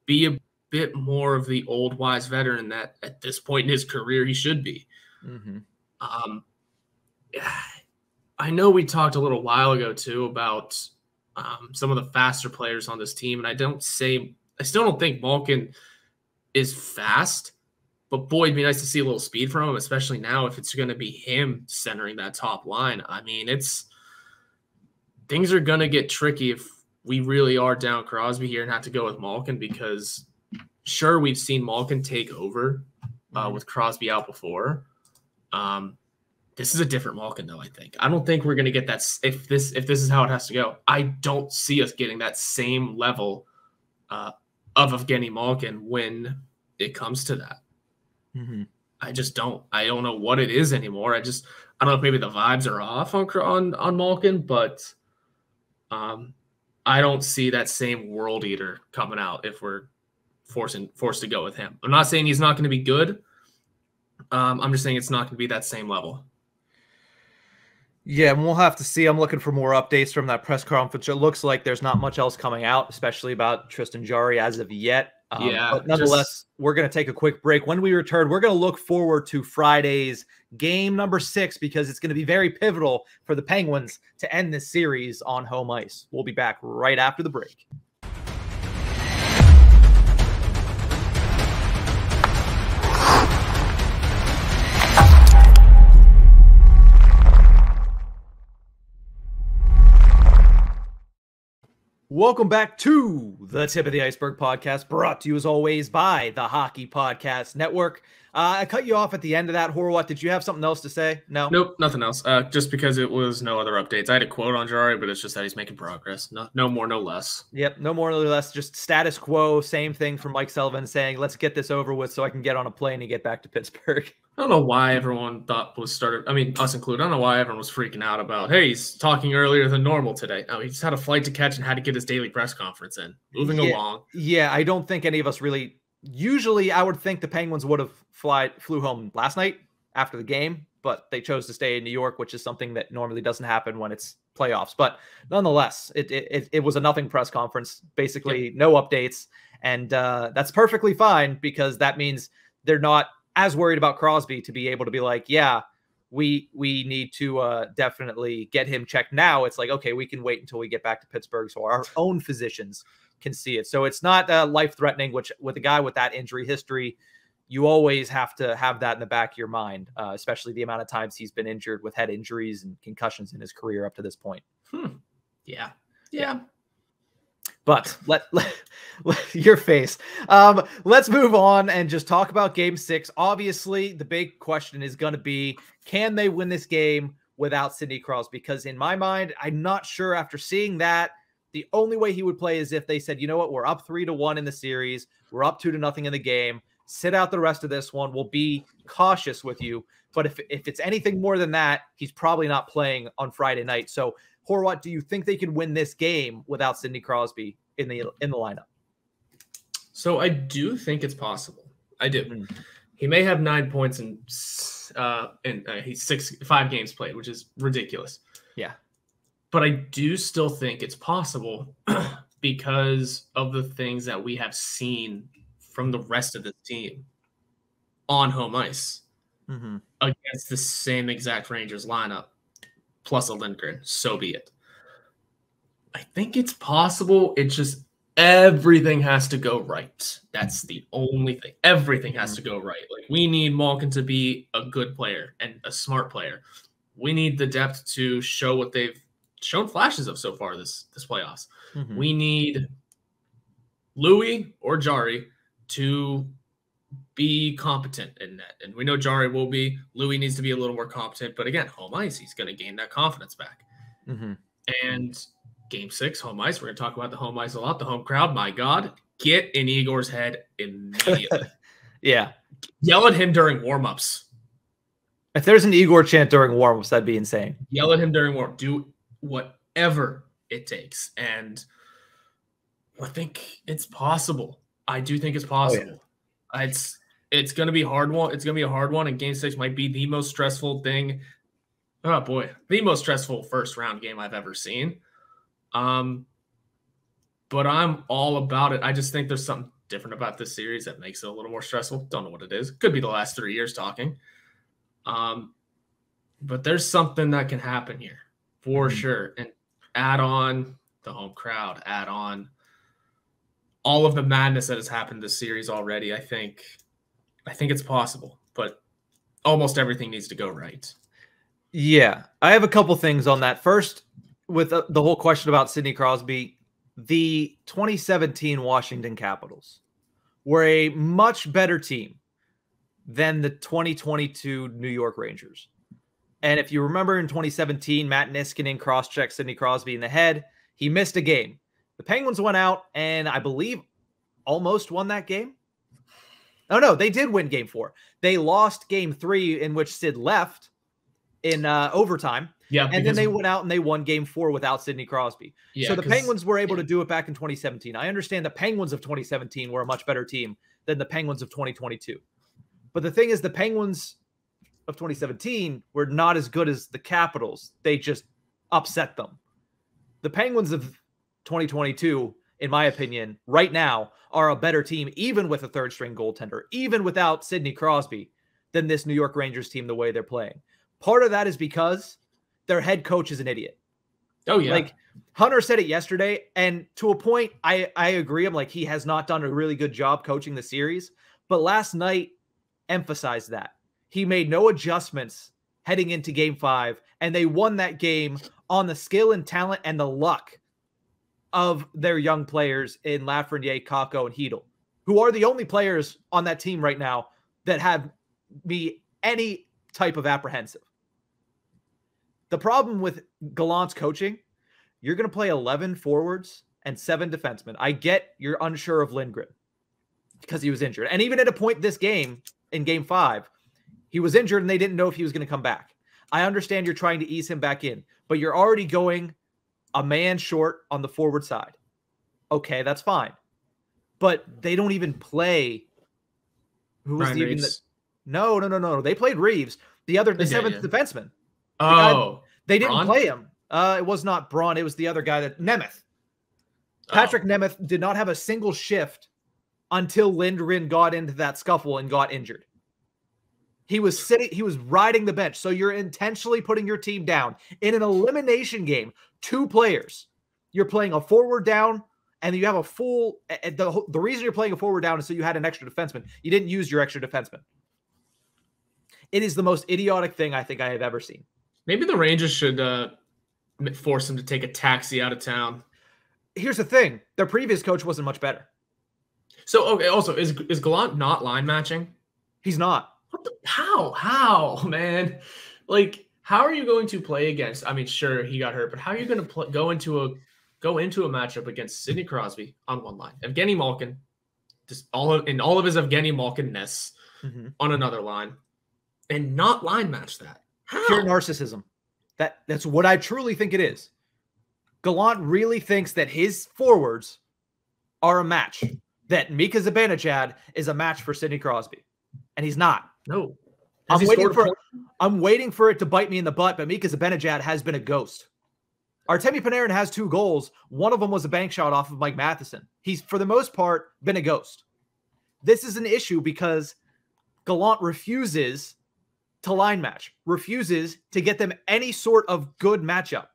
be a bit more of the old wise veteran that at this point in his career he should be. I know we talked a little while ago too about some of the faster players on this team, and I still don't think Malkin is fast, but boy, it'd be nice to see a little speed from him, especially now if it's going to be him centering that top line. I mean, things are going to get tricky if we really are down Crosby here and have to go with Malkin, because sure, we've seen Malkin take over with Crosby out before. This is a different Malkin, though, I think. I don't think we're going to get that if this is how it has to go. I don't see us getting that same level of Evgeny Malkin when it comes to that. I just don't. I don't know what it is anymore. I don't know if maybe the vibes are off on Malkin, but I don't see that same world eater coming out if we're forced to go with him. I'm not saying he's not going to be good. I'm just saying it's not going to be that same level. Yeah, and we'll have to see. I'm looking for more updates from that press conference. It looks like there's not much else coming out, especially about Tristan Jarry as of yet. But nonetheless, we're going to take a quick break. When we return, we're going to look forward to Friday's game number 6, because it's going to be very pivotal for the Penguins to end this series on home ice. We'll be back right after the break. Welcome back to the Tip of the Ice-Burgh podcast, brought to you as always by the Hockey Podcast Network. I cut you off at the end of that. Horwat, did you have something else to say? No? Nope, nothing else. Just because it was no other updates. I had a quote on Jarry, but it's just that he's making progress. No more, no less. Yep, no more, no less. Just status quo. Same thing from Mike Sullivan saying, let's get this over with so I can get on a plane and get back to Pittsburgh. I don't know why everyone us included. I don't know why everyone was freaking out about, hey, he's talking earlier than normal today. No, he just had a flight to catch and had to get his daily press conference in. Moving along. Yeah, I don't think any of us really. Usually, I would think the Penguins would have flew home last night after the game, but they chose to stay in New York, which is something that normally doesn't happen when it's playoffs. But nonetheless, it was a nothing press conference, basically no updates, and that's perfectly fine, because that means they're not as worried about Crosby to be able to be like, yeah, we need to definitely get him checked now. It's like, okay, we can wait until we get back to Pittsburgh so our own physicians can see it. So it's not life-threatening, which with a guy with that injury history, you always have to have that in the back of your mind, especially the amount of times he's been injured with head injuries and concussions in his career up to this point. Yeah. But let your face. Let's move on and just talk about Game 6. Obviously, the big question is going to be, can they win this game without Sidney Crosby? Because in my mind, I'm not sure after seeing that, the only way he would play is if they said, you know what, we're up 3-1 in the series. We're up 2-0 in the game. Sit out the rest of this one. We'll be cautious with you. But if it's anything more than that, he's probably not playing on Friday night. So, Horwat, do you think they can win this game without Sidney Crosby in the lineup? So I do think it's possible. I do. He may have 9 points in he's 5 games played, which is ridiculous. Yeah. But I do still think it's possible because of the things that we have seen from the rest of the team on home ice against the same exact Rangers lineup, plus a Lindgren. So be it. I think it's possible. It's just everything has to go right. That's the only thing. Everything has to go right. Like, we need Malkin to be a good player and a smart player. We need the depth to show what they've shown flashes of so far this playoffs. We need Louis or Jari to be competent in net. And we know Jari will be. Louis needs to be a little more competent. But again, home ice, he's going to gain that confidence back. And Game 6, home ice. We're going to talk about the home ice a lot. The home crowd, my God, get in Igor's head immediately. Yeah. Yell at him during warmups. If there's an Igor chant during warmups, that'd be insane. Yell at him during warm. Do whatever it takes. And I think it's possible. I do think it's possible. Oh, yeah. It's going to be hard one. It's going to be a hard one. And Game 6 might be the most stressful thing. Oh, boy. The most stressful first-round game I've ever seen. But I'm all about it. I just think there's something different about this series that makes it a little more stressful. Don't know what it is. Could be the last 3 years talking. But there's something that can happen here for sure. And add on the home crowd, add on all of the madness that has happened this series already. I think it's possible, but almost everything needs to go right. Yeah, I have a couple things on that. First, with the whole question about Sidney Crosby, the 2017 Washington Capitals were a much better team than the 2022 New York Rangers. And if you remember in 2017, Matt Niskanen cross-checked Sidney Crosby in the head. He missed a game. The Penguins went out and I believe almost won that game. Oh, no, they did win Game 4. They lost Game 3 in which Sid left in overtime. Yeah, and then they went out and they won Game 4 without Sidney Crosby. Yeah, so the Penguins were able to do it back in 2017. I understand the Penguins of 2017 were a much better team than the Penguins of 2022. But the thing is, the Penguins of 2017 were not as good as the Capitals. They just upset them. The Penguins of 2022, in my opinion, right now are a better team, even with a third-string goaltender, even without Sidney Crosby, than this New York Rangers team the way they're playing. Part of that is because their head coach is an idiot. Oh, yeah. Like, Hunter said it yesterday, and to a point, I agree. I'm like, he has not done a really good job coaching the series. But last night emphasized that. He made no adjustments heading into Game 5, and they won that game on the skill and talent and the luck of their young players in Lafreniere, Kakko, and Hedl, who are the only players on that team right now that have me any type of apprehensive. The problem with Gallant's coaching, you're going to play 11 forwards and 7 defensemen. I get you're unsure of Lindgren because he was injured. And even at a point this game, in Game 5, he was injured and they didn't know if he was going to come back. I understand you're trying to ease him back in, but you're already going a man short on the forward side. Okay, that's fine. But they don't even play. Who was even the, No. They played Reeves, the 7th defenseman. Oh, they didn't play him. It was not Braun. It was the other guy, Nemeth. Patrick Nemeth did not have a single shift until Lindgren got into that scuffle and got injured. He was riding the bench. So you're intentionally putting your team down in an elimination game. 2 players. You're playing a forward down, and you have a full. The reason you're playing a forward down is so you had an extra defenseman. You didn't use your extra defenseman. It is the most idiotic thing I think I have ever seen. Maybe the Rangers should force him to take a taxi out of town. Here's the thing: their previous coach wasn't much better. So, okay, also, is Gallant not line matching? He's not. How, man? Like, how are you going to play against? I mean, sure, he got hurt, but how are you going to go into a matchup against Sidney Crosby on one line, Evgeny Malkin, just all of his Evgeny Malkin-ness on another line, and not line match that? How? Pure narcissism. That's what I truly think it is. Gallant really thinks that his forwards are a match. That Mika Zibanejad is a match for Sidney Crosby. And he's not. No. I'm waiting for it to bite me in the butt, but Mika Zibanejad has been a ghost. Artemi Panarin has 2 goals. One of them was a bank shot off of Mike Matheson. He's, for the most part, been a ghost. This is an issue because Gallant refuses to line match, refuses to get them any sort of good matchup.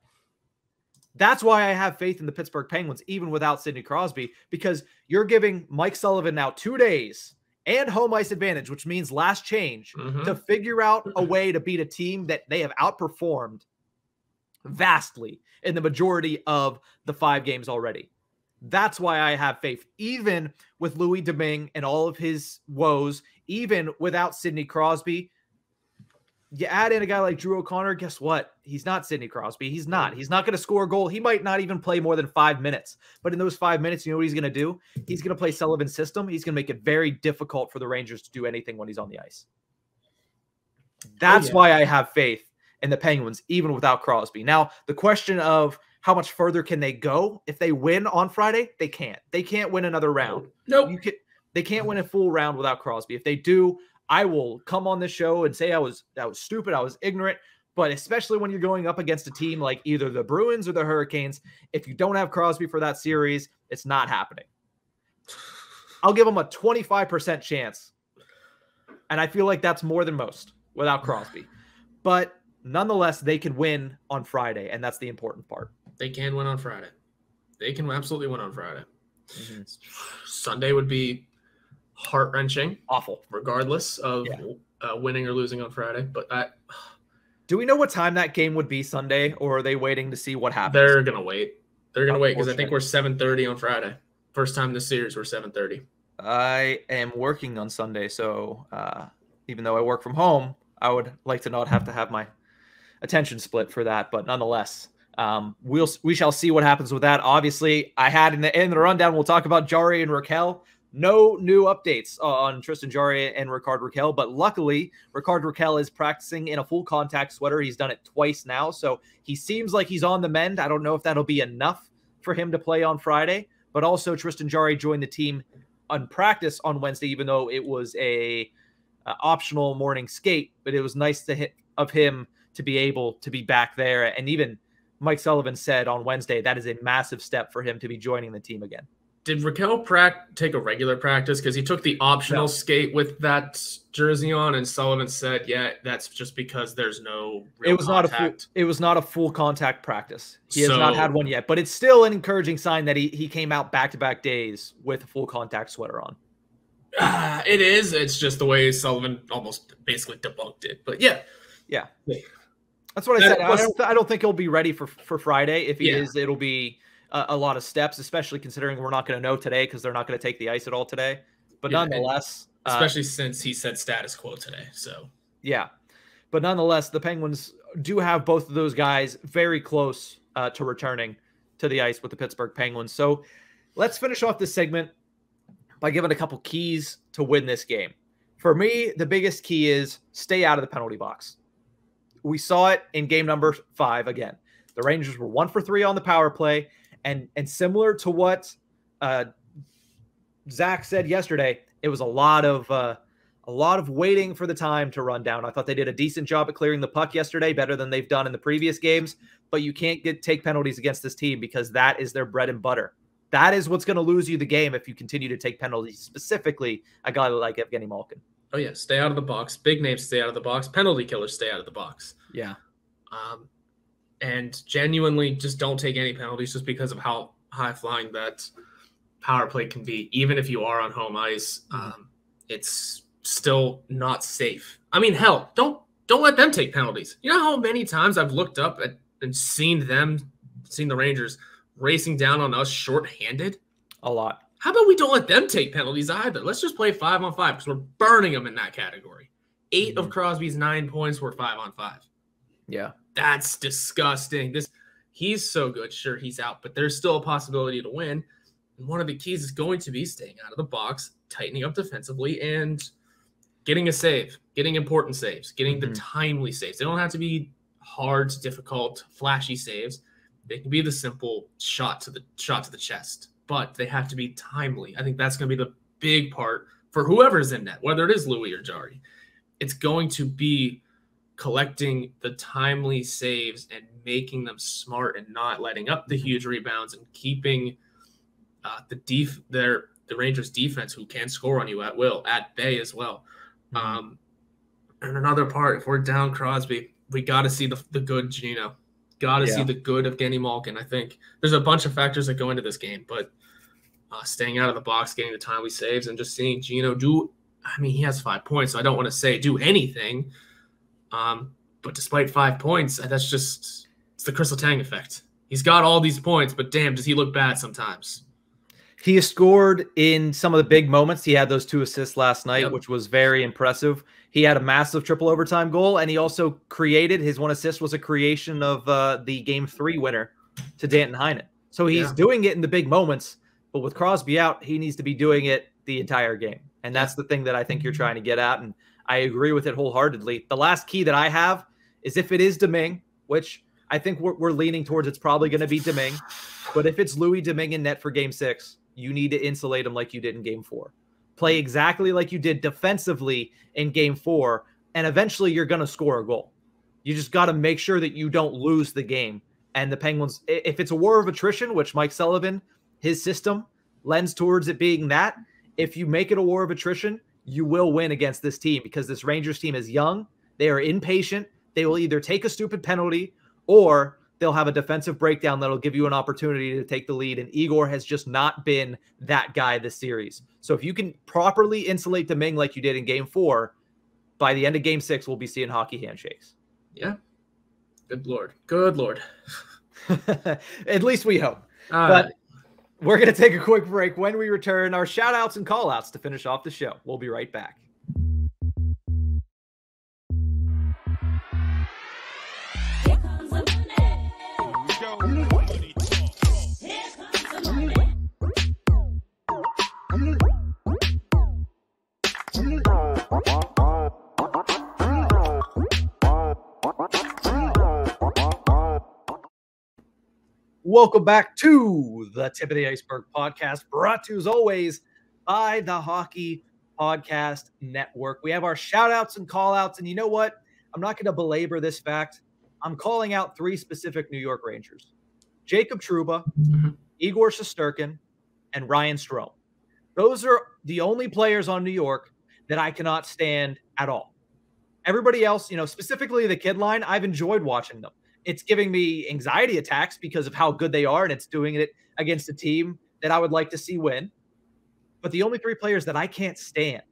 That's why I have faith in the Pittsburgh Penguins, even without Sidney Crosby, because you're giving Mike Sullivan now 2 days and home ice advantage, which means last change, to figure out a way to beat a team that they have outperformed vastly in the majority of the 5 games already. That's why I have faith, even with Louis Domingue and all of his woes, even without Sidney Crosby. You add in a guy like Drew O'Connor, guess what? He's not Sidney Crosby. He's not. He's not going to score a goal. He might not even play more than 5 minutes. But in those 5 minutes, you know what he's going to do? He's going to play Sullivan's system. He's going to make it very difficult for the Rangers to do anything when he's on the ice. That's why I have faith in the Penguins, even without Crosby. Now, the question of how much further can they go? If they win on Friday, they can't. They can't win another round. Nope. They can't win a full round without Crosby. If they do, I will come on this show and say that was stupid. I was ignorant. But especially when you're going up against a team like either the Bruins or the Hurricanes, if you don't have Crosby for that series, it's not happening. I'll give them a 25% chance. And I feel like that's more than most without Crosby. But nonetheless, they can win on Friday, and that's the important part. They can win on Friday. They can absolutely win on Friday. Sunday would be heart-wrenching. Awful. Regardless of winning or losing on Friday. But do we know what time that game would be Sunday, or are they waiting to see what happens? They're going to wait. They're going to wait because I think we're 7:30 on Friday. First time this series, we're 7:30. I am working on Sunday, so even though I work from home, I would like to not have to have my attention split for that. But nonetheless, we shall see what happens with that. Obviously, I had in the rundown, we'll talk about Jarry and Raquel. No new updates on Tristan Jarry and Rickard Rakell, but luckily, Rickard Rakell is practicing in a full contact sweater. He's done it twice now, so he seems like he's on the mend. I don't know if that'll be enough for him to play on Friday, but also Tristan Jarry joined the team on practice on Wednesday, even though it was a optional morning skate, but it was nice of him to be able to be back there. And even Mike Sullivan said on Wednesday, that is a massive step for him to be joining the team again. Did Raquel take a regular practice? Because he took the optional skate with that jersey on, and Sullivan said, yeah, that's just because there's no real contact. It was not a full contact practice. He has not had one yet, but it's still an encouraging sign that he came out back-to-back days with a full contact sweater on. It is. It's just the way Sullivan almost basically debunked it. But yeah. That's what I said. I don't think he'll be ready for Friday. If he is, it'll be a lot of steps, especially considering we're not going to know today because they're not going to take the ice at all today. But nonetheless, especially since he said status quo today. So but nonetheless, the Penguins do have both of those guys very close to returning to the ice with the Pittsburgh Penguins. So let's finish off this segment by giving a couple keys to win this game. For me, the biggest key is stay out of the penalty box. We saw it in game number 5 again. The Rangers were 1 for 3 on the power play. And similar to what Zach said yesterday, it was a lot of waiting for the time to run down. I thought they did a decent job at clearing the puck yesterday, better than they've done in the previous games. But you can't take penalties against this team because that is their bread and butter. That is what's going to lose you the game if you continue to take penalties, specifically a guy like Evgeny Malkin. Oh, yeah, stay out of the box. Big names stay out of the box. Penalty killers stay out of the box. Yeah. And genuinely just don't take any penalties just because of how high-flying that power play can be. Even if you are on home ice, it's still not safe. I mean, hell, don't let them take penalties. You know how many times I've looked up and seen the Rangers racing down on us shorthanded? A lot. How about we don't let them take penalties either? Let's just play 5-on-5 because we're burning them in that category. 8 of Crosby's 9 points were 5-on-5. Yeah. That's disgusting. He's so good. Sure, he's out, but there's still a possibility to win. And one of the keys is going to be staying out of the box, tightening up defensively, and getting a save, getting important saves, getting the timely saves. They don't have to be hard, difficult, flashy saves. They can be the simple shot to the chest, but they have to be timely. I think that's going to be the big part for whoever's in net, whether it is Louis or Jarry. It's going to be collecting the timely saves and making them smart and not letting up the huge rebounds and keeping the Rangers defense, who can score on you at will, at bay as well. And another part, if we're down Crosby, we got to see the good Gino. Got to see the good of Genny Malkin. I think there's a bunch of factors that go into this game, but staying out of the box, getting the timely saves, and just seeing Gino do. I mean, he has 5 points, so I don't want to say do anything. But despite 5 points, that's just it's the Crystal Tang effect. He's got all these points, but damn, does he look bad sometimes? He has scored in some of the big moments. He had those 2 assists last night, which was very impressive. He had a massive triple overtime goal, and he also created his 1 assist was a creation of the Game 3 winner to Danton Heinen. So he's doing it in the big moments, but with Crosby out, he needs to be doing it the entire game. And that's the thing that I think you're trying to get at, and I agree with it wholeheartedly. The last key that I have is if it is Domingue, which I think we're leaning towards it's probably going to be Domingue, but if it's Louis Domingue in net for Game 6, you need to insulate him like you did in Game 4. Play exactly like you did defensively in Game 4, and eventually you're going to score a goal. You just got to make sure that you don't lose the game. And the Penguins, if it's a war of attrition, which Mike Sullivan, his system lends towards it being that, if you make it a war of attrition, you will win against this team because this Rangers team is young. They are impatient. They will either take a stupid penalty or they'll have a defensive breakdown that'll give you an opportunity to take the lead. And Igor has just not been that guy this series. So if you can properly insulate Domingue like you did in Game 4, by the end of Game 6, we'll be seeing hockey handshakes. Yeah. Good Lord. Good Lord. At least we hope. But we're going to take a quick break. When we return, our shout-outs and call-outs to finish off the show. We'll be right back. Welcome back to the Tip of the Ice-Burgh podcast, brought to you as always by the Hockey Podcast Network. We have our shout-outs and call-outs, and you know what? I'm not going to belabor this fact. I'm calling out 3 specific New York Rangers. Jacob Trouba, Igor Shesterkin, and Ryan Strome. Those are the only players on New York that I cannot stand at all. Everybody else, specifically the kid line, I've enjoyed watching them. It's giving me anxiety attacks because of how good they are, and it's doing it against a team that I would like to see win. But the only 3 players that I can't stand,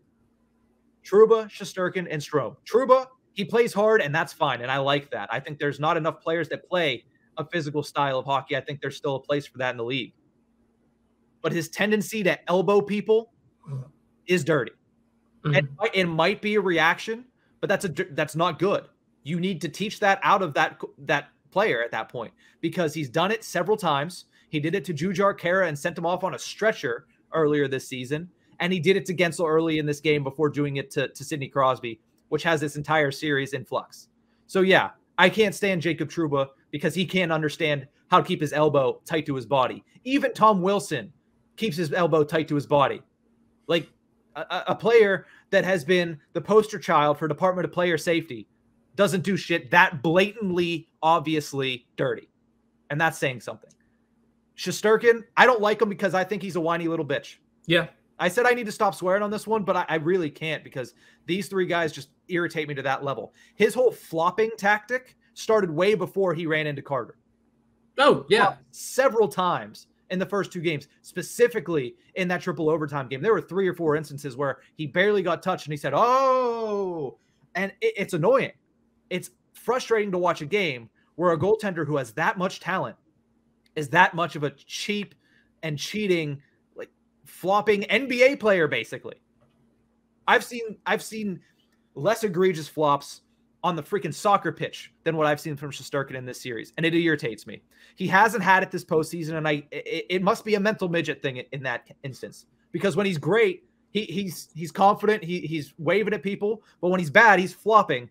Trouba, Shesterkin, and Strome. Trouba, he plays hard, and that's fine, and I like that. I think there's not enough players that play a physical style of hockey. I think there's still a place for that in the league. But his tendency to elbow people is dirty. And it might be a reaction, but that's not good. You need to teach that out of that player at that point because he's done it several times. He did it to Jujhar Khaira and sent him off on a stretcher earlier this season, and he did it to Gensel early in this game before doing it to Sidney Crosby, which has this entire series in flux. So, yeah, I can't stand Jacob Trouba because he can't understand how to keep his elbow tight to his body. Even Tom Wilson keeps his elbow tight to his body. Like a player that has been the poster child for Department of Player Safety doesn't do shit that blatantly, obviously dirty. And that's saying something. Shesterkin, I don't like him because I think he's a whiny little bitch. Yeah. I said I need to stop swearing on this one, but I really can't because these 3 guys just irritate me to that level. His whole flopping tactic started way before he ran into Carter. Oh, yeah. Several times in the first 2 games, specifically in that triple overtime game. There were 3 or 4 instances where he barely got touched and he said, oh, and it's annoying. It's frustrating to watch a game where a goaltender who has that much talent is that much of a cheap and cheating, like flopping NBA player, basically. I've seen less egregious flops on the freaking soccer pitch than what I've seen from Shesterkin in this series, and it irritates me. He hasn't had it this postseason, and it must be a mental midget thing in that instance because when he's great, he's confident, he's waving at people, but when he's bad, he's flopping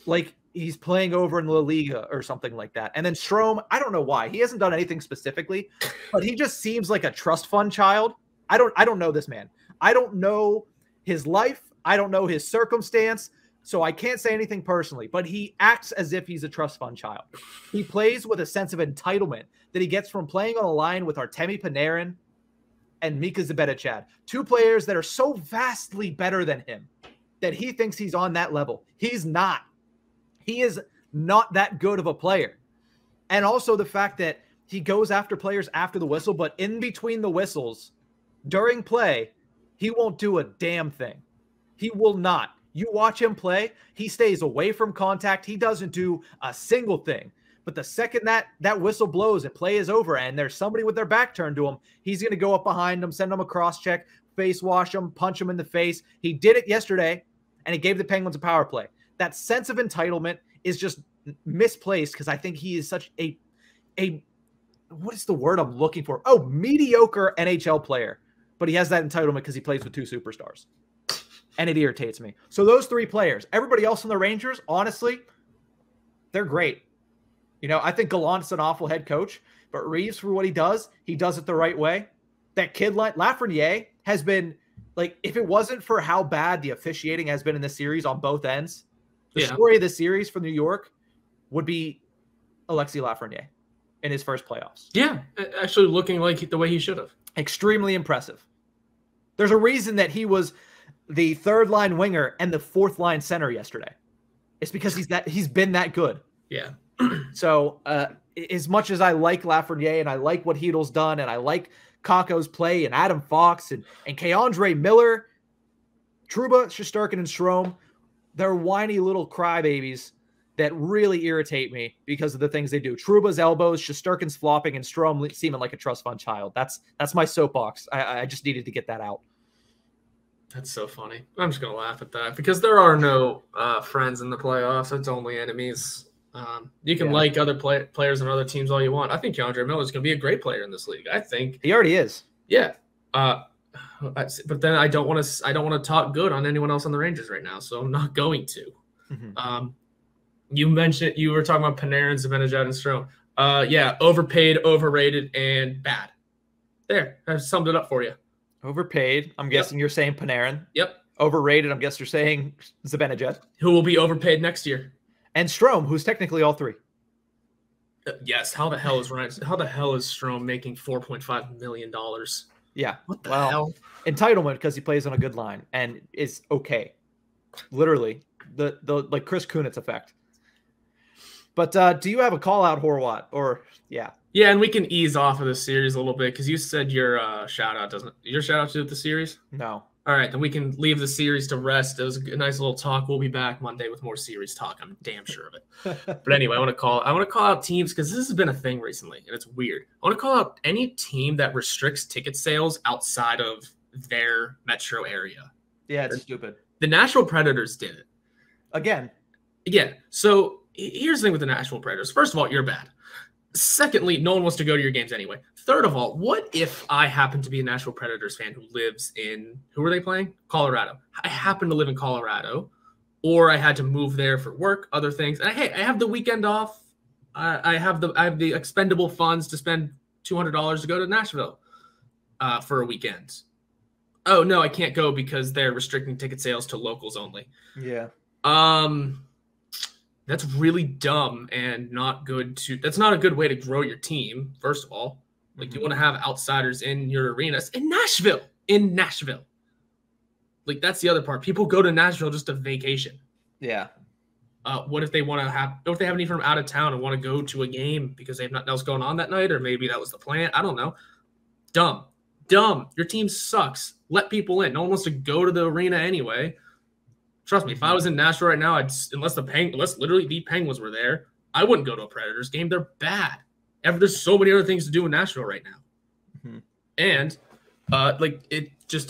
like he's playing over in La Liga or something like that. And then Strome, I don't know why. He hasn't done anything specifically, but he just seems like a trust fund child. I don't know this man. I don't know his life. I don't know his circumstance. So I can't say anything personally, but he acts as if he's a trust fund child. He plays with a sense of entitlement that he gets from playing on a line with Artemi Panarin and Mika Zibanejad, 2 players that are so vastly better than him that he thinks he's on that level. He's not. He is not that good of a player. And also the fact that he goes after players after the whistle, but in between the whistles, during play, he won't do a damn thing. He will not. You watch him play, he stays away from contact. He doesn't do a single thing. But the second that whistle blows and play is over and there's somebody with their back turned to him, he's going to go up behind them, send them a cross check, face wash them, punch him in the face. He did it yesterday, and he gave the Penguins a power play. That sense of entitlement is just misplaced because I think he is such a what is the word I'm looking for? Oh, mediocre NHL player. But he has that entitlement because he plays with two superstars. And it irritates me. So those three players, everybody else on the Rangers, honestly, they're great. You know, I think Gallant's an awful head coach, but Reeves, for what he does it the right way. That kid, Lafreniere, has been, like, if it wasn't for how bad the officiating has been in this series on both ends, the story of the series for New York would be Alexis Lafreniere in his first playoffs. Yeah, actually looking like the way he should have. Extremely impressive. There's a reason that he was the third-line winger and the fourth-line center yesterday. It's because he's been that good. Yeah. So as much as I like Lafreniere and I like what Heedle's done and I like Kakko's play and Adam Fox and Keandre Miller, Trouba, Shesterkin, and Strome, they're whiny little crybabies that really irritate me because of the things they do. Trouba's elbows, Shesterkin's flopping, and Strome seeming like a trust fund child. That's my soapbox. I just needed to get that out. That's so funny. I'm just going to laugh at that because there are no friends in the playoffs. It's only enemies. You can like other players and other teams all you want. I think Keandre Miller is going to be a great player in this league. I think he already is. Yeah. But then I don't want to talk good on anyone else on the Rangers right now, so I'm not going to. Mm-hmm. You were talking about Panarin, Zibanejad, and Strome. Yeah, overpaid, overrated, and bad. There, I've summed it up for you. Overpaid. I'm guessing you're saying Panarin. Yep. Overrated. I'm guessing you're saying Zibanejad. Who will be overpaid next year? And Strome, who's technically all three. Yes. How the hell is Strome making $4.5 million? Yeah. What the hell? Entitlement because he plays on a good line and is okay. Literally. The like Chris Kunitz effect. But do you have a call out, Horwat? Or yeah. Yeah, and we can ease off of this series a little bit because you said your shout out doesn't your shout out to the series? No. All right, then we can leave the series to rest. It was a nice little talk. We'll be back Monday with more series talk. I'm damn sure of it. But anyway, I want to call out teams because this has been a thing recently, and it's weird. I want to call out any team that restricts ticket sales outside of their metro area. Yeah, it's stupid. The Nashville Predators did it. Again. Yeah, so here's the thing with the Nashville Predators. First of all, you're bad. Secondly, no one wants to go to your games anyway. Third of all, what if I happen to be a Nashville Predators fan who lives in, who are they playing? Colorado. I happen to live in Colorado, or I had to move there for work, other things. And I have the weekend off. I have the expendable funds to spend $200 to go to Nashville for a weekend. Oh, no, I can't go because they're restricting ticket sales to locals only. Yeah. That's really dumb and not good that's not a good way to grow your team, first of all. Like, you want to have outsiders in your arenas in Nashville. Like, that's the other part. People go to Nashville just to vacation. Yeah. What if they have any from out of town and want to go to a game because they have nothing else going on that night, or maybe that was the plan? I don't know. Dumb. Your team sucks. Let people in. No one wants to go to the arena anyway. Trust me, if I was in Nashville right now, unless literally the Penguins were there, I wouldn't go to a Predators game. They're bad. There's so many other things to do in Nashville right now. Mm-hmm. And it just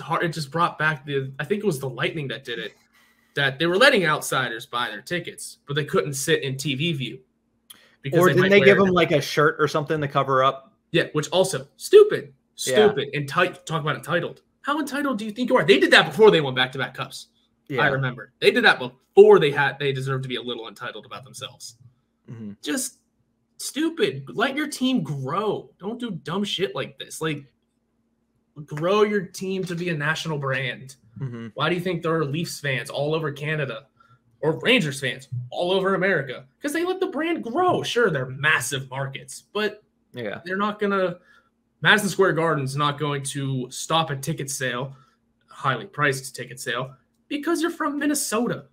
brought back I think it was the Lightning that did it, that they were letting outsiders buy their tickets, but they couldn't sit in TV view. Or didn't they give them like a shirt or something to cover up? Yeah, which also stupid. Yeah. And talk about entitled. How entitled do you think you are? They did that before they won back-to-back cups. Yeah. I remember. They did that before they deserved to be a little entitled about themselves. Mm-hmm. Just stupid. Let your team grow. Don't do dumb shit like this. Like, grow your team to be a national brand. Mm-hmm. Why do you think there are Leafs fans all over Canada or Rangers fans all over America? Because they let the brand grow. Sure, they're massive markets, but they're not going to – Madison Square Garden's not going to stop a ticket sale, highly priced ticket sale, because you're from Minnesota.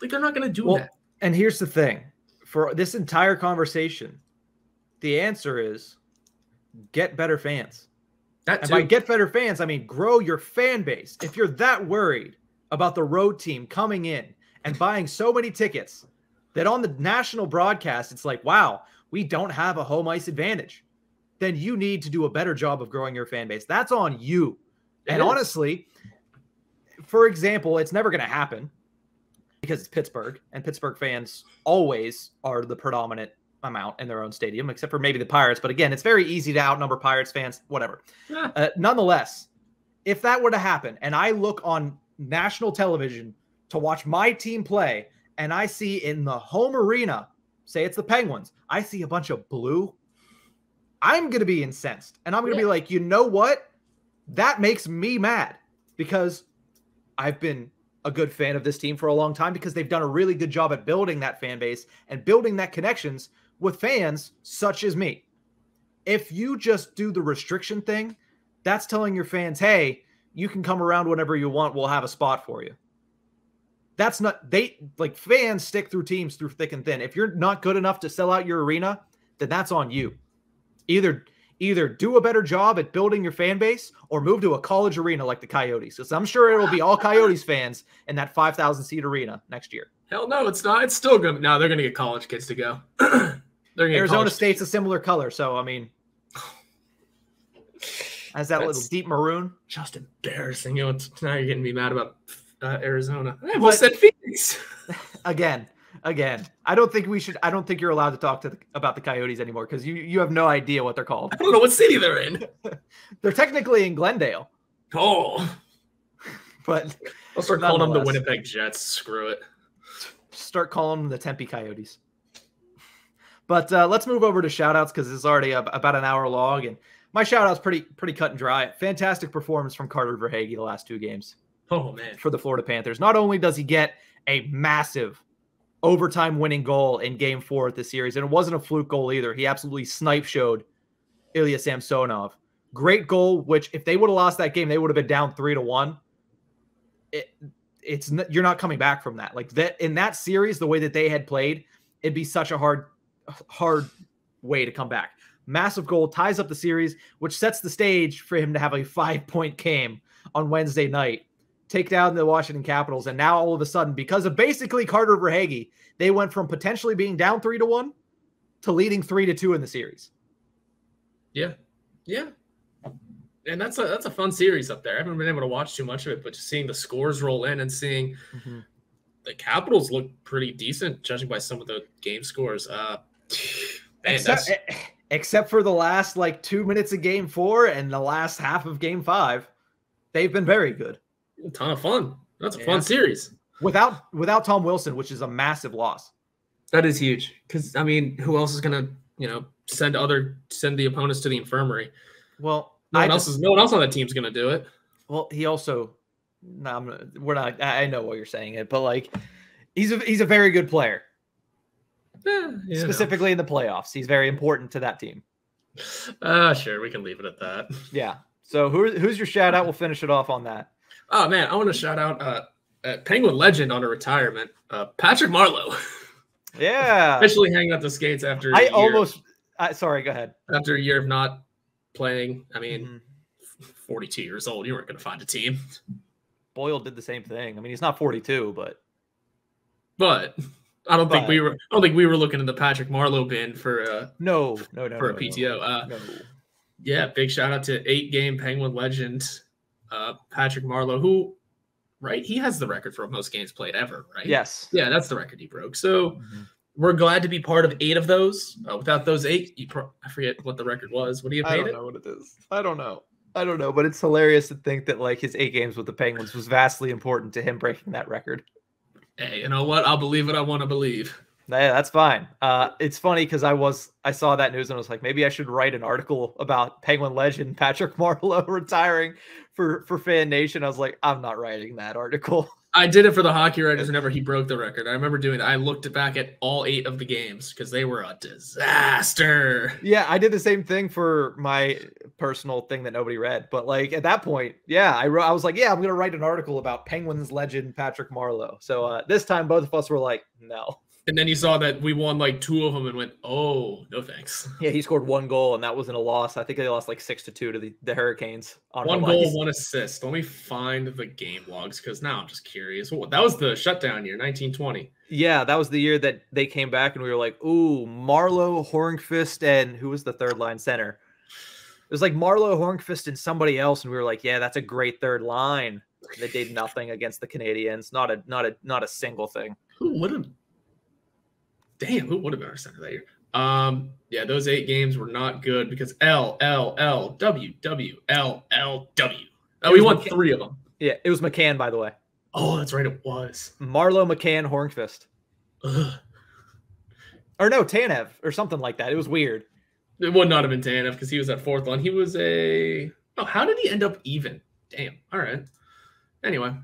Like, they're not going to do that. And here's the thing. For this entire conversation, The answer is get better fans. That And too. by get better fans, I mean grow your fan base. If you're that worried about the road team coming in and buying so many tickets that on the national broadcast, it's like, wow, we don't have a home ice advantage, then you need to do a better job of growing your fan base. That's on you. And honestly, for example, it's never going to happen because it's Pittsburgh, and Pittsburgh fans always are the predominant amount in their own stadium, except for maybe the Pirates. But again, it's very easy to outnumber Pirates fans, whatever. Nonetheless, if that were to happen and I look on national television to watch my team play and I see in the home arena, say it's the Penguins, I see a bunch of blue, I'm going to be incensed. And I'm going to be like, you know what? That makes me mad because I've been a good fan of this team for a long time because they've done a really good job at building that fan base and building that connections with fans such as me. If you just do the restriction thing, that's telling your fans, hey, you can come around whenever you want. We'll have a spot for you. That's not, fans stick through teams through thick and thin. If you're not good enough to sell out your arena, then that's on you. Either do a better job at building your fan base or move to a college arena like the Coyotes. Because I'm sure it will be all Coyotes fans in that 5,000 seat arena next year. Hell no, it's not. It's still good. No, they're going to get college kids to go. Arizona State's a similar color. So, I mean, has that little deep maroon. Just embarrassing. Now you're getting me mad about Arizona. I almost said Phoenix. Again, I don't think you're allowed to talk about the Coyotes anymore because you have no idea what they're called. I don't know what city they're in. They're technically in Glendale. Oh. But I'll start calling them the Winnipeg Jets. Screw it. Start calling them the Tempe Coyotes. But let's move over to shout-outs because it's already about an hour long. And my shout-out's pretty cut and dry. Fantastic performance from Carter Verhaeghe the last two games. Oh, man. For the Florida Panthers. Not only does he get a massive overtime winning goal in Game 4 of the series, and it wasn't a fluke goal either. He absolutely snipe-showed Ilya Samsonov. Great goal, which if they would have lost that game, they would have been down 3-1. You're not coming back from that. Like that in that series, the way that they had played, it'd be such a hard way to come back. Massive goal, ties up the series, which sets the stage for him to have a 5-point game on Wednesday night, take down the Washington Capitals. And now all of a sudden, because of basically Carter Verhaeghe, they went from potentially being down 3-1 to leading 3-2 in the series. Yeah. And that's a fun series up there. I haven't been able to watch too much of it, but just seeing the scores roll in and seeing the Capitals look pretty decent, judging by some of the game scores. Except for the last 2 minutes of Game 4 and the last half of Game 5, they've been very good. A ton of fun. That's a fun series. Without Tom Wilson, which is a massive loss. That is huge. Because who else is gonna, send the opponents to the infirmary? Well, no one else on that team's gonna do it. Well, he also I know what you're saying, but he's a very good player. Specifically in the playoffs. He's very important to that team. Sure, we can leave it at that. Yeah. So who's your shout out? We'll finish it off on that. Oh man, I want to shout out Penguin legend on a retirement, Patrick Marleau. Yeah. Officially hanging up the skates after sorry, go ahead. After a year of not playing. 42 years old, you weren't going to find a team. Boyle did the same thing. He's not 42, but I don't think we were looking in the Patrick Marleau bin for a PTO. No. Yeah, big shout out to 8-game Penguin legend Patrick Marleau, who he has the record for most games played ever, right? Yes. Yeah, that's the record he broke. So we're glad to be part of 8 of those. Without those 8, I forget what the record was. What do you pay it? I don't know what it is. I don't know, but it's hilarious to think that his 8 games with the Penguins was vastly important to him breaking that record. Hey, you know what? I'll believe what I want to believe. Yeah, that's fine. It's funny because I saw that news and I was like, maybe I should write an article about Penguin legend Patrick Marleau retiring for Fan Nation. I was like, I'm not writing that article. I did it for the hockey writers whenever he broke the record. I remember doing that. I looked back at all 8 of the games because they were a disaster. Yeah, I did the same thing for my personal thing that nobody read. But at that point, yeah, I was like, yeah, I'm going to write an article about Penguins legend Patrick Marleau. So this time both of us were like, no. And then you saw that we won like 2 of them and went, oh, no thanks. Yeah, he scored 1 goal, and that wasn't a loss. I think they lost like 6-2 to the Hurricanes. On 1 goal, 1 assist. Let me find the game logs because now I'm just curious. That was the shutdown year, 1920. Yeah, that was the year that they came back, and we were like, ooh, Marlowe, Hornqvist, and who was the third line center? It was like Marlowe, Hornqvist, and somebody else, and we were like, yeah, that's a great third line. They did nothing against the Canadiens. Not a single thing. Who would have? Damn, who would have been our center that year? Yeah, those 8 games were not good because L, L, L, W, W, L, L, W. We won 3 of them. Yeah, it was McCann, by the way. Oh, that's right, it was. Marlowe, McCann, Hornqvist. Or no, Tanev, or something like that. It was weird. It would not have been Tanev because he was at 4th line. He was a... Oh, how did he end up even? Damn, all right. Anyway.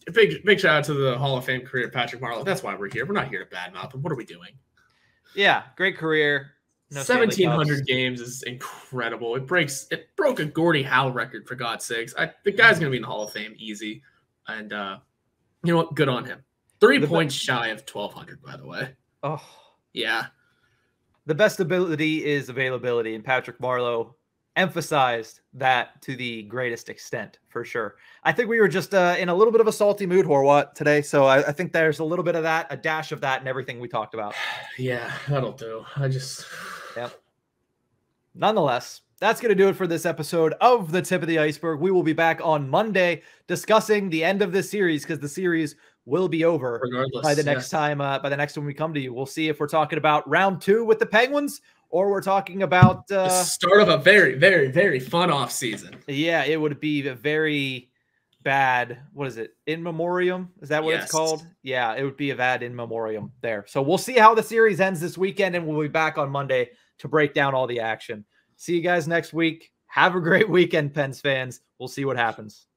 A big shout out to the Hall of Fame career, Patrick Marleau. That's why we're here. We're not here to badmouth him. What are we doing? Yeah, great career. No 1,700 games is incredible. It broke a Gordie Howe record, for God's sakes. The guy's going to be in the Hall of Fame easy. And you know what? Good on him. 3 points shy of 1,200, by the way. Oh. Yeah. The best ability is availability, and Patrick Marleau emphasized that to the greatest extent, for sure. I think we were just in a little bit of a salty mood, Horwat, today. So I think there's a little bit of that, a dash of that, and everything we talked about. Yeah, that'll do. Yep. Nonetheless, that's going to do it for this episode of the Tip of the Iceberg. We will be back on Monday discussing the end of this series because the series will be over regardless by the next time. By the next time we come to you, we'll see if we're talking about round 2 with the Penguins or we're talking about the start of a very, very, very fun off season. Yeah, it would be a very bad. What is it? In memoriam? Is that what it's called? Yeah, it would be a bad in memoriam there. So we'll see how the series ends this weekend, and we'll be back on Monday to break down all the action. See you guys next week. Have a great weekend, Pens fans. We'll see what happens.